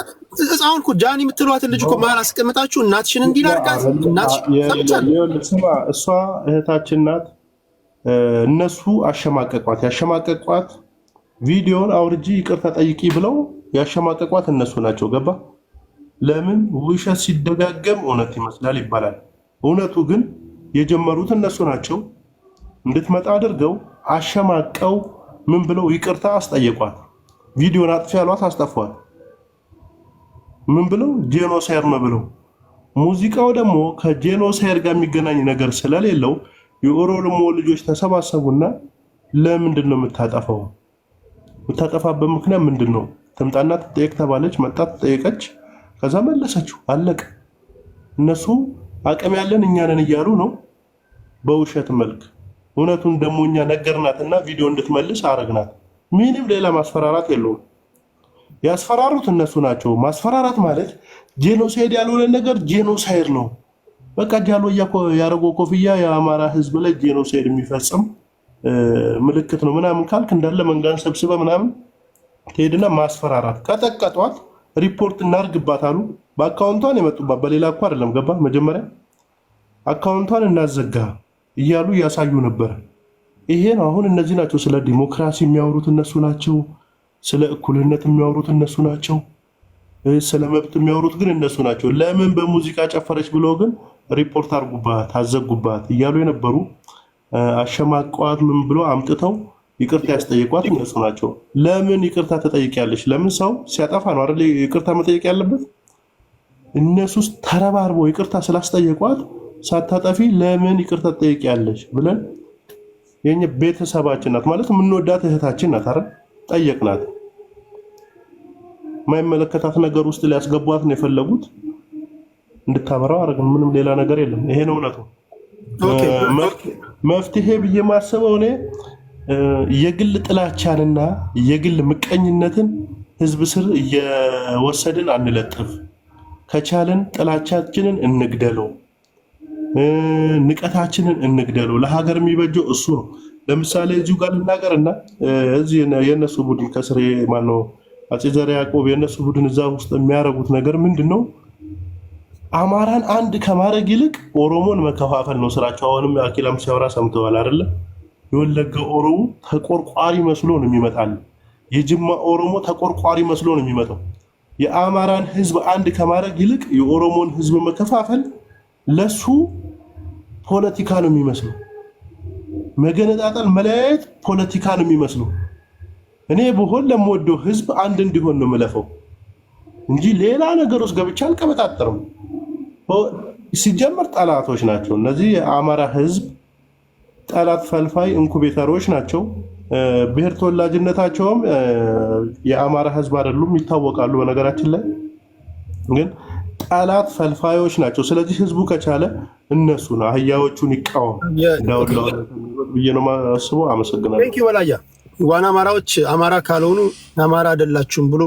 አሁን እኮ ጃኒ የምትሏትን ልጅ እኮ መሀል አስቀምጣችሁ እናትሽን እንዲላርጋት ስማ፣ እሷ እህታችን ናት። እነሱ አሸማቀቋት። ያሸማቀቋት ቪዲዮን አውርጂ ይቅርታ ጠይቂ ብለው ያሸማቀቋት እነሱ ናቸው። ገባ? ለምን ውሸት ሲደጋገም እውነት ይመስላል ይባላል። እውነቱ ግን የጀመሩት እነሱ ናቸው። እንድትመጣ አድርገው አሸማቀው ምን ብለው ይቅርታ አስጠየቋት። ቪዲዮን አጥፊ ያሏት አስጠፏት። ምን ብለው ጄኖሳይድ ነው ብለው። ሙዚቃው ደግሞ ከጄኖሳይድ ጋር የሚገናኝ ነገር ስለሌለው የኦሮሞ ልጆች ተሰባሰቡና ለምንድን ነው የምታጠፋው? የምታጠፋበት ምክንያት ምንድን ነው? ትምጣና ትጠየቅ ተባለች። መጣ፣ ተጠየቀች። ከዛ መለሰችው። አለቀ። እነሱ አቅም ያለን እኛ ነን እያሉ ነው በውሸት መልክ። እውነቱን ደግሞ እኛ ነገርናትና ቪዲዮ እንድትመልስ አረግናት። ምንም ሌላ ማስፈራራት የለውም። ያስፈራሩት እነሱ ናቸው። ማስፈራራት ማለት ጄኖሳይድ ያልሆነ ነገር ጄኖሳይድ ነው። በቃ ጃሎ ያረገው ኮፍያ የአማራ ህዝብ ላይ ጄኖሳይድ የሚፈጽም ምልክት ነው ምናምን ካልክ እንዳለ መንጋን ሰብስበ ምናምን ትሄድና ማስፈራራት። ቀጠቀጧት። ሪፖርት እናርግባት አሉ። በአካውንቷን የመጡባት በሌላ እኮ አይደለም። ገባ? መጀመሪያ አካውንቷን እናዘጋ እያሉ እያሳዩ ነበር። ይሄ ነው አሁን። እነዚህ ናቸው ስለ ዲሞክራሲ የሚያወሩት እነሱ ናቸው። ስለ እኩልነት የሚያወሩት እነሱ ናቸው። ስለ መብት የሚያወሩት ግን እነሱ ናቸው። ለምን በሙዚቃ ጨፈረች ብሎ ግን ሪፖርት አርጉባት፣ አዘጉባት እያሉ የነበሩ አሸማቋት ምን ብሎ አምጥተው ይቅርታ ያስጠየቋት እነሱ ናቸው። ለምን ይቅርታ ተጠይቂያለሽ? ለምን ሰው ሲያጠፋ ነው አይደል ይቅርታ መጠየቅ ያለበት? እነሱ ተረባርበው ይቅርታ ስላስጠየቋት ሳታጠፊ ለምን ይቅርታ ተጠይቂያለሽ ብለን የኛ ቤተሰባችን ናት ማለት የምንወዳት እህታችን ናት አይደል? ጠየቅናት። የማይመለከታት ነገር ውስጥ ሊያስገቧት ነው የፈለጉት። እንድታበራው አረግን። ምንም ሌላ ነገር የለም። ይሄ ነው እውነቱ። መፍትሄ ብዬ ማስበው እኔ የግል ጥላቻንና የግል ምቀኝነትን ህዝብ ስር እየወሰድን አንለጥፍ። ከቻለን ጥላቻችንን እንግደለው፣ ንቀታችንን እንግደለው። ለሀገር የሚበጀው እሱ ነው። ለምሳሌ እዚሁ ጋር ልናገርና እዚህ የነሱ ቡድን ከስሬ ማነው አፄ ዘርዓ ያዕቆብ የነሱ ቡድን እዛ ውስጥ የሚያደርጉት ነገር ምንድነው? አማራን አንድ ከማድረግ ይልቅ ኦሮሞን መከፋፈል ነው ስራቸው። አሁንም አኪላም ሲያወራ ሰምተዋል አይደለ? የወለጋ ኦሮሞ ተቆርቋሪ መስሎ ነው የሚመጣል። የጅማ ኦሮሞ ተቆርቋሪ መስሎ ነው የሚመጣው። የአማራን ህዝብ አንድ ከማድረግ ይልቅ የኦሮሞን ህዝብ መከፋፈል ለሱ ፖለቲካ ነው የሚመስለው። መገነጣጠል፣ መለያየት ፖለቲካ ነው የሚመስለው። እኔ በሆን ለምወደው ህዝብ አንድ እንዲሆን ነው የምለፈው እንጂ ሌላ ነገር ውስጥ ገብቼ አልቀበጣጠርም። ሲጀመር ጠላቶች ናቸው እነዚህ። የአማራ ህዝብ ጠላት ፈልፋይ ኢንኩቤተሮች ናቸው። ብሔር ተወላጅነታቸውም የአማራ ህዝብ አይደሉም፣ ይታወቃሉ። በነገራችን ላይ ግን ጠላት ፈልፋዮች ናቸው። ስለዚህ ህዝቡ ከቻለ እነሱ ነው አህያዎቹን ይቃወም ብዬ ነው የማስበው። አመሰግናለሁ። ወላያ ዋና አማራዎች አማራ ካልሆኑ አማራ አይደላችሁም ብሎ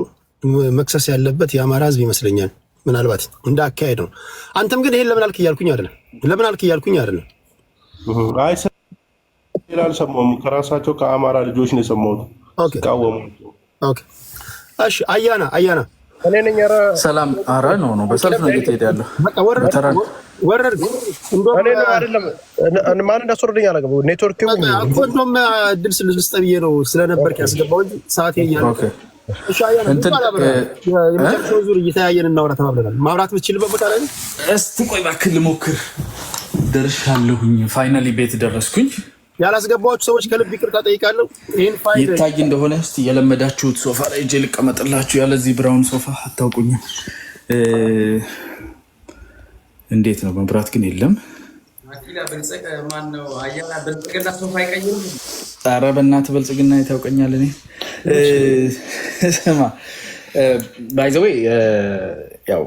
መክሰስ ያለበት የአማራ ህዝብ ይመስለኛል። ምናልባት እንደ አካሄድ ነው። አንተም ግን ይሄን ለምን አልክ እያልኩኝ አይደለም። ለምን አልክ እያልኩኝ አይደለም። አይ አልሰማሁም። ከራሳቸው ከአማራ ልጆች ነው የሰማሁት ሲቃወሙ። ኦኬ እሺ። አያና እኔ ነኝ። ሰላም አራ ነው በሰልፍ ነው እየተሄደ ያለው። ወረድ እኔ ነው አይደለም። ማን እንዳስወረደኝ አላውቅም። ኔትወርክ እንደውም እድል ስልስጥ ብዬ ነው ስለነበርክ ያስገባው እንጂ ሰዓት እያለ እሺ። አያና የመጨረሻው ዙር እየተያየን እናውራ ተባብለናል። ማብራት የምትችልበት ቦታ ላይ እስቲ ቆይ እባክህ ልሞክር። ደርሻለሁኝ። ፋይናሊ ቤት ደረስኩኝ። ያላስገባችሁ ሰዎች ከልብ ይቅርታ ጠይቃለሁ። ይሄን ፋይል ይታይ እንደሆነ እስቲ የለመዳችሁት ሶፋ ላይ እጄ ልቀመጥላችሁ። ያለዚህ ብራውን ሶፋ አታውቁኝም። እንዴት ነው? መብራት ግን የለም። ኧረ በእናትህ ብልጽግና የታውቀኛል። እኔ ስማ ባይ ዘ ዌይ ያው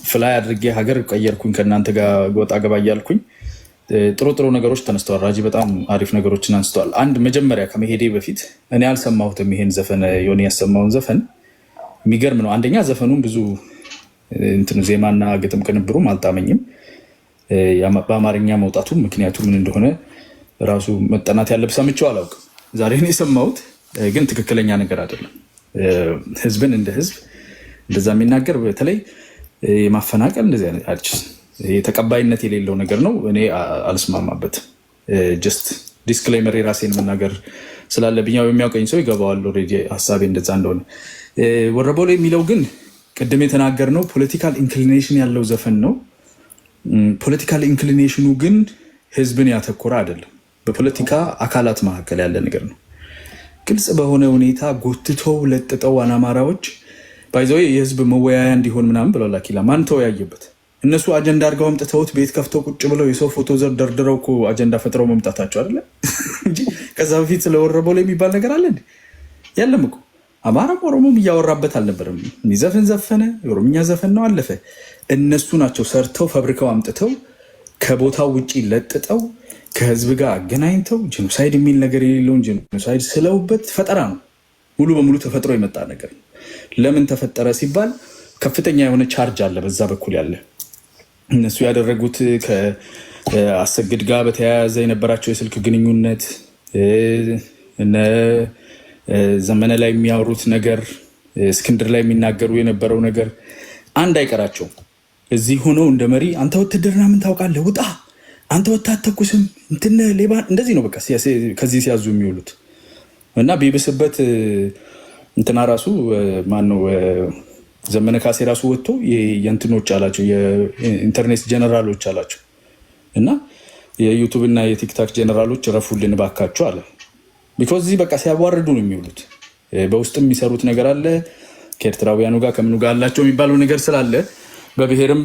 ፍላይ አድርጌ ሀገር ቀየርኩኝ። ከእናንተ ጋር ወጣ ገባ እያልኩኝ ጥሩ ጥሩ ነገሮች ተነስተዋል። ራጂ በጣም አሪፍ ነገሮችን አንስተዋል። አንድ መጀመሪያ ከመሄዴ በፊት እኔ አልሰማሁትም ይሄን ዘፈን፣ ዮኒ ያሰማውን ዘፈን የሚገርም ነው። አንደኛ ዘፈኑን ብዙ እንትን ዜማና ግጥም ቅንብሩም አልጣመኝም። በአማርኛ መውጣቱ ምክንያቱ ምን እንደሆነ ራሱ መጠናት ያለብህ ሰምቼው አላውቅም። ዛሬ ነው የሰማሁት፣ ግን ትክክለኛ ነገር አይደለም። ህዝብን እንደ ህዝብ እንደዛ የሚናገር በተለይ የማፈናቀል እንደዚህ አይነት ተቀባይነት የሌለው ነገር ነው። እኔ አልስማማበትም። ጀስት ዲስክሌመር የራሴን መናገር ስላለብኝ የሚያውቀኝ ሰው ይገባዋል ኦልሬዲ ሀሳቤ እንደዛ እንደሆነ። ወረበሎ የሚለው ግን ቅድም የተናገርነው ፖለቲካል ኢንክሊኔሽን ያለው ዘፈን ነው። ፖለቲካል ኢንክሊኔሽኑ ግን ህዝብን ያተኮረ አይደለም። በፖለቲካ አካላት መካከል ያለ ነገር ነው። ግልጽ በሆነ ሁኔታ ጎትተው ለጥጠው አማራዎች ባይዘው የህዝብ መወያያ እንዲሆን ምናምን ብለዋል። አኪላ ማን ተወያየበት? እነሱ አጀንዳ አድርገው አምጥተውት ቤት ከፍተው ቁጭ ብለው የሰው ፎቶ ዘር ደርድረው እኮ አጀንዳ ፈጥረው መምጣታቸው አይደለ እንጂ ከዛ በፊት ስለወረበው ላይ የሚባል ነገር አለ እንዴ? የለም እኮ አማራም ኦሮሞም እያወራበት አልነበረም። የሚዘፍን ዘፈነ፣ የኦሮምኛ ዘፈን ነው አለፈ። እነሱ ናቸው ሰርተው ፈብሪካው አምጥተው ከቦታው ውጭ ለጥጠው ከህዝብ ጋር አገናኝተው ጄኖሳይድ የሚል ነገር የሌለውን ጄኖሳይድ ስለውበት ፈጠራ ነው። ሙሉ በሙሉ ተፈጥሮ የመጣ ነገር ነው። ለምን ተፈጠረ ሲባል ከፍተኛ የሆነ ቻርጅ አለ በዛ በኩል ያለ። እነሱ ያደረጉት ከአሰግድ ጋር በተያያዘ የነበራቸው የስልክ ግንኙነት፣ እነ ዘመነ ላይ የሚያወሩት ነገር፣ እስክንድር ላይ የሚናገሩ የነበረው ነገር አንድ አይቀራቸውም። እዚህ ሆነው እንደ መሪ አንተ ውትድርና ምን ታውቃለህ? ውጣ፣ አንተ ወታደር አትተኩስም፣ እንትን ሌባ፣ እንደዚህ ነው በቃ ከዚህ ሲያዙ የሚውሉት። እና ቢብስበት እንትና ራሱ ማነው ዘመነ ካሴ ራሱ ወጥቶ የእንትኖች አላቸው የኢንተርኔት ጀነራሎች አላቸው እና የዩቱብ እና የቲክታክ ጀነራሎች ረፉልን ባካቸው አለ። ቢኮዝ እዚህ በቃ ሲያዋርዱ ነው የሚውሉት። በውስጥም የሚሰሩት ነገር አለ ከኤርትራውያኑ ጋር ከምኑ ጋር አላቸው የሚባለው ነገር ስላለ በብሔርም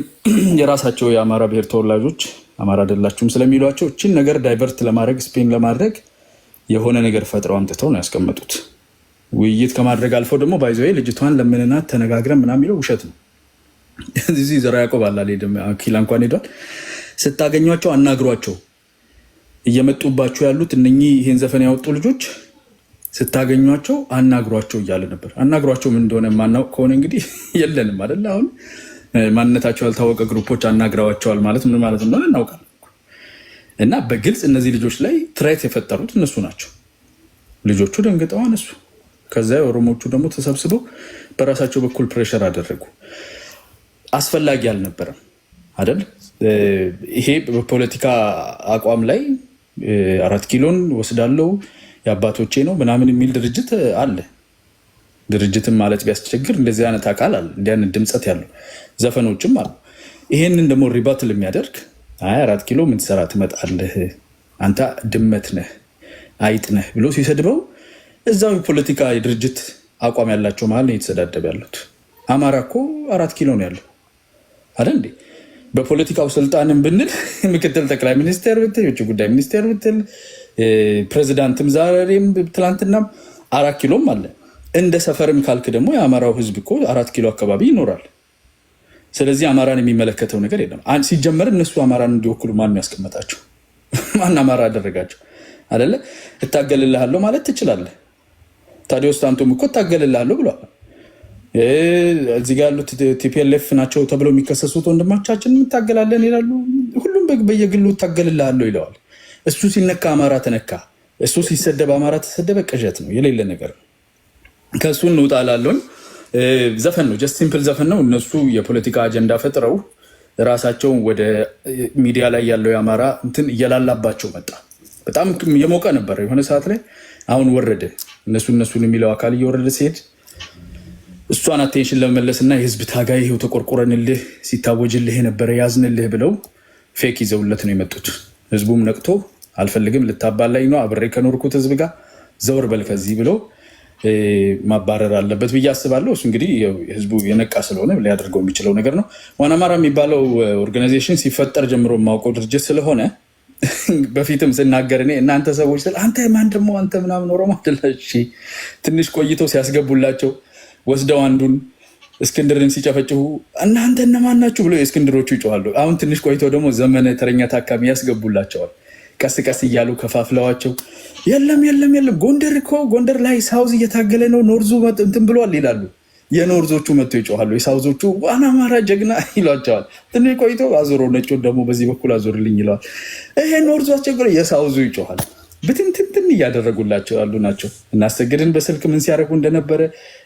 የራሳቸው የአማራ ብሔር ተወላጆች አማራ አይደላችሁም ስለሚሏቸው እችን ነገር ዳይቨርት ለማድረግ ስፔን ለማድረግ የሆነ ነገር ፈጥረው አምጥተው ነው ያስቀመጡት። ውይይት ከማድረግ አልፈው ደግሞ ባይዘው ልጅቷን ለምንናት ተነጋግረን ምናምን የሚለው ውሸት ነው። እዚህ ዘራ ያዕቆብ አላለም አኪላ እንኳን ሄዷል። ስታገኟቸው አናግሯቸው። እየመጡባቸው ያሉት እነኚህ ይሄን ዘፈን ያወጡ ልጆች ስታገኟቸው አናግሯቸው እያለ ነበር። አናግሯቸው ምን እንደሆነ ማናውቅ ከሆነ እንግዲህ የለንም አይደል? አሁን ማንነታቸው ያልታወቀ ግሩፖች አናግረዋቸዋል ማለት ምን ማለት እንደሆነ እናውቃለን። እና በግልጽ እነዚህ ልጆች ላይ ትሬት የፈጠሩት እነሱ ናቸው። ልጆቹ ደንግጠው አነሱ። ከዛ የኦሮሞቹ ደግሞ ተሰብስበው በራሳቸው በኩል ፕሬሸር አደረጉ። አስፈላጊ አልነበረም አይደል? ይሄ በፖለቲካ አቋም ላይ 4 ኪሎን ወስዳለው የአባቶቼ ነው ምናምን የሚል ድርጅት አለ። ድርጅትም ማለት ቢያስቸግር እንደዚህ አይነት አካል አለ፣ እንዲህ አይነት ድምፀት ያለው ዘፈኖችም አሉ። ይሄንን ደግሞ ሪባትል የሚያደርግ 4 ኪሎ ምን ትሰራ ትመጣለህ አንተ ድመት ነህ አይጥ ነህ ብሎ ሲሰድበው እዛው የፖለቲካ የድርጅት አቋም ያላቸው መሀል ነው የተሰዳደብ ያሉት። አማራ እኮ 4 ኪሎ ነው ያለው አይደል እንዴ? በፖለቲካው ስልጣንም ብንል ምክትል ጠቅላይ ሚኒስቴር ብትል፣ የውጭ ጉዳይ ሚኒስቴር ብትል፣ ፕሬዚዳንትም ዛሬም ትላንትናም 4 ኪሎም አለ። እንደ ሰፈርም ካልክ ደግሞ የአማራው ህዝብ እኮ 4 ኪሎ አካባቢ ይኖራል። ስለዚህ አማራን የሚመለከተው ነገር የለም። ሲጀመር እነሱ አማራን እንዲወክሉ ማን ያስቀመጣቸው? ማን አማራ አደረጋቸው? አይደለ? እታገልልሃለሁ ማለት ትችላለህ። ታዲዮስ ታንቶም እኮ እታገልልሃለሁ ብሏል። እዚህ ጋር ያሉት ቲፒኤልኤፍ ናቸው ተብለው የሚከሰሱት ወንድሞቻችን እንታገላለን ይላሉ። ሁሉም በየግሉ እታገልልሃለሁ ይለዋል። እሱ ሲነካ አማራ ተነካ፣ እሱ ሲሰደብ አማራ ተሰደበ። ቅዠት ነው፣ የሌለ ነገር ነው። ከእሱ እንውጣላለሁኝ። ዘፈን ነው፣ ጀስት ሲምፕል ዘፈን ነው። እነሱ የፖለቲካ አጀንዳ ፈጥረው ራሳቸውን ወደ ሚዲያ ላይ ያለው የአማራ እንትን እየላላባቸው መጣ። በጣም የሞቀ ነበር የሆነ ሰዓት ላይ፣ አሁን ወረደ። እነሱን የሚለው አካል እየወረደ ሲሄድ እሷን አቴንሽን ለመመለስና የህዝብ ታጋይ ይኸው ተቆርቆረንልህ ሲታወጅልህ የነበረ ያዝንልህ ብለው ፌክ ይዘውለት ነው የመጡት። ህዝቡም ነቅቶ አልፈልግም ልታባላኝ ነው አብሬ ከኖርኩት ህዝብ ጋር ዘወር በል ከዚህ ብሎ ማባረር አለበት ብዬ አስባለሁ። እሱ እንግዲህ ህዝቡ የነቃ ስለሆነ ሊያደርገው የሚችለው ነገር ነው። ዋን አማራ የሚባለው ኦርጋናይዜሽን ሲፈጠር ጀምሮ የማውቀው ድርጅት ስለሆነ በፊትም ስናገር እኔ እናንተ ሰዎች አንተ ማን ደግሞ አንተ ምናምን ኦሮሞ አይደለሽ ትንሽ ቆይተው ሲያስገቡላቸው ወስደው አንዱን እስክንድርን ሲጨፈጭሁ እናንተ እነማን ናችሁ ብሎ የእስክንድሮቹ ይጮሃሉ። አሁን ትንሽ ቆይተው ደግሞ ዘመነ ተረኛ ታካሚ ያስገቡላቸዋል። ቀስ ቀስ እያሉ ከፋፍለዋቸው የለም ጎንደር ላይ ሳውዝ እየታገለ ነው ኖርዙ እንትን ብሏል ይላሉ። የኖርዞቹ መጥቶ ይጮሃሉ። የሳውዞቹ ዋና አማራ ጀግና ይሏቸዋል። ትንሽ ቆይቶ አዞሮ ነጮን ደግሞ በዚህ በኩል አዞርልኝ ይለዋል። ይሄ ኖርዙ አስቸግሮ የሳውዙ ይጮሃል። ብትንትንትን እያደረጉላቸው ያሉ ናቸው። እናስገድን በስልክ ምን ሲያደርጉ እንደነበረ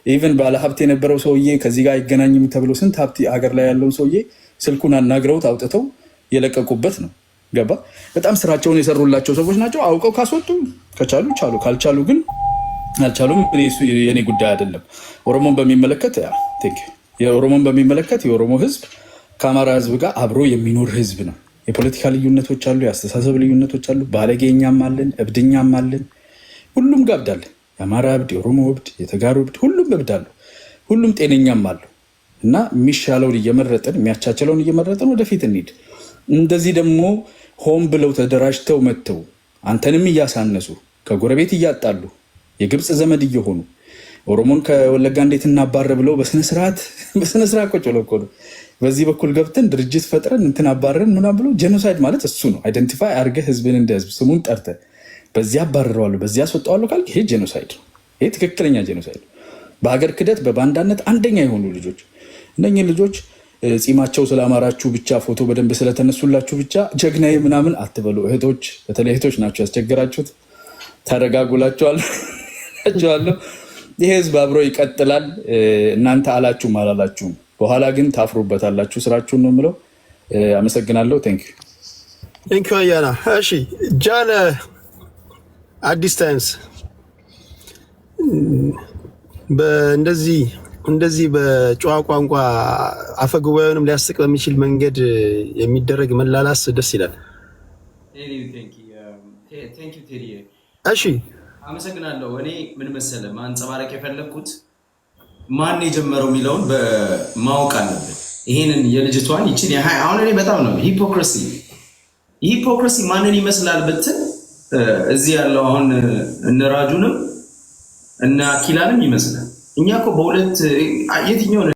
ኢቨን ባለ ሀብት የነበረው ሰውዬ ከዚህ ጋር አይገናኝም ተብሎ ስንት ሀብት ሀገር ላይ ያለውን ሰውዬ ስልኩን አናግረውት አውጥተው የለቀቁበት ነው። ገባ። በጣም ስራቸውን የሰሩላቸው ሰዎች ናቸው። አውቀው ካስወጡ ከቻሉ ቻሉ፣ ካልቻሉ ግን አልቻሉም። የኔ ጉዳይ አይደለም። ኦሮሞን በሚመለከት የኦሮሞ ህዝብ ከአማራ ህዝብ ጋር አብሮ የሚኖር ህዝብ ነው። የፖለቲካ ልዩነቶች አሉ፣ የአስተሳሰብ ልዩነቶች አሉ። ባለጌኛም አለን፣ እብድኛም አለን። ሁሉም ጋር እብዳለን። የአማራ እብድ፣ የኦሮሞ እብድ፣ የተጋሩ እብድ፣ ሁሉም እብዳሉ። ሁሉም ጤነኛም አሉ እና የሚሻለውን እየመረጥን የሚያቻችለውን እየመረጥን ወደፊት እንሂድ። እንደዚህ ደግሞ ሆን ብለው ተደራጅተው መጥተው አንተንም እያሳነሱ ከጎረቤት እያጣሉ የግብፅ ዘመድ እየሆኑ ኦሮሞን ከወለጋ እንዴት እናባረ ብለው በስነስርዓት ቁጭ ብለው እኮ ነው በዚህ በኩል ገብተን ድርጅት ፈጥረን እንትን አባረን ምናምን ብሎ ጄኖሳይድ ማለት እሱ ነው። አይደንቲፋይ አድርገህ ህዝብን እንደ ህዝብ ስሙን ጠርተህ በዚህ አባረረዋለሁ በዚህ አስወጣዋለሁ ካልክ ይሄ ጄኖሳይድ ነው። ይሄ ትክክለኛ ጄኖሳይድ ነው። በሀገር ክደት በባንዳነት አንደኛ የሆኑ ልጆች እነኝህ ልጆች ጺማቸው ስላማራችሁ ብቻ ፎቶ በደንብ ስለተነሱላችሁ ብቻ ጀግናዬ ምናምን አትበሉ። እህቶች፣ በተለይ እህቶች ናቸው ያስቸገራችሁት። ተረጋጉላችኋለሁ። ይሄ ህዝብ አብሮ ይቀጥላል። እናንተ አላችሁም አላላችሁም፣ በኋላ ግን ታፍሩበታላችሁ። ስራችሁን ነው የምለው። አመሰግናለሁ። ቴንክ ዩ አያና። እሺ ጃለ አዲስ ታይምስ እንደዚህ በጨዋ ቋንቋ አፈጉባኤውንም ሊያስቅ በሚችል መንገድ የሚደረግ መላላስ ደስ ይላል። እሺ አመሰግናለሁ። እኔ ምን መሰለህ ማንጸባረቅ የፈለግኩት ማን የጀመረው የሚለውን በማወቅ አለብን። ይሄንን የልጅቷን ይችን አሁን እኔ በጣም ነው ሂፖክራሲ ማንን ይመስላል ብትል እዚህ ያለው አሁን እነ ራጁንም እነ አኪላንም ይመስላል። እኛ እኮ በሁለት የትኛው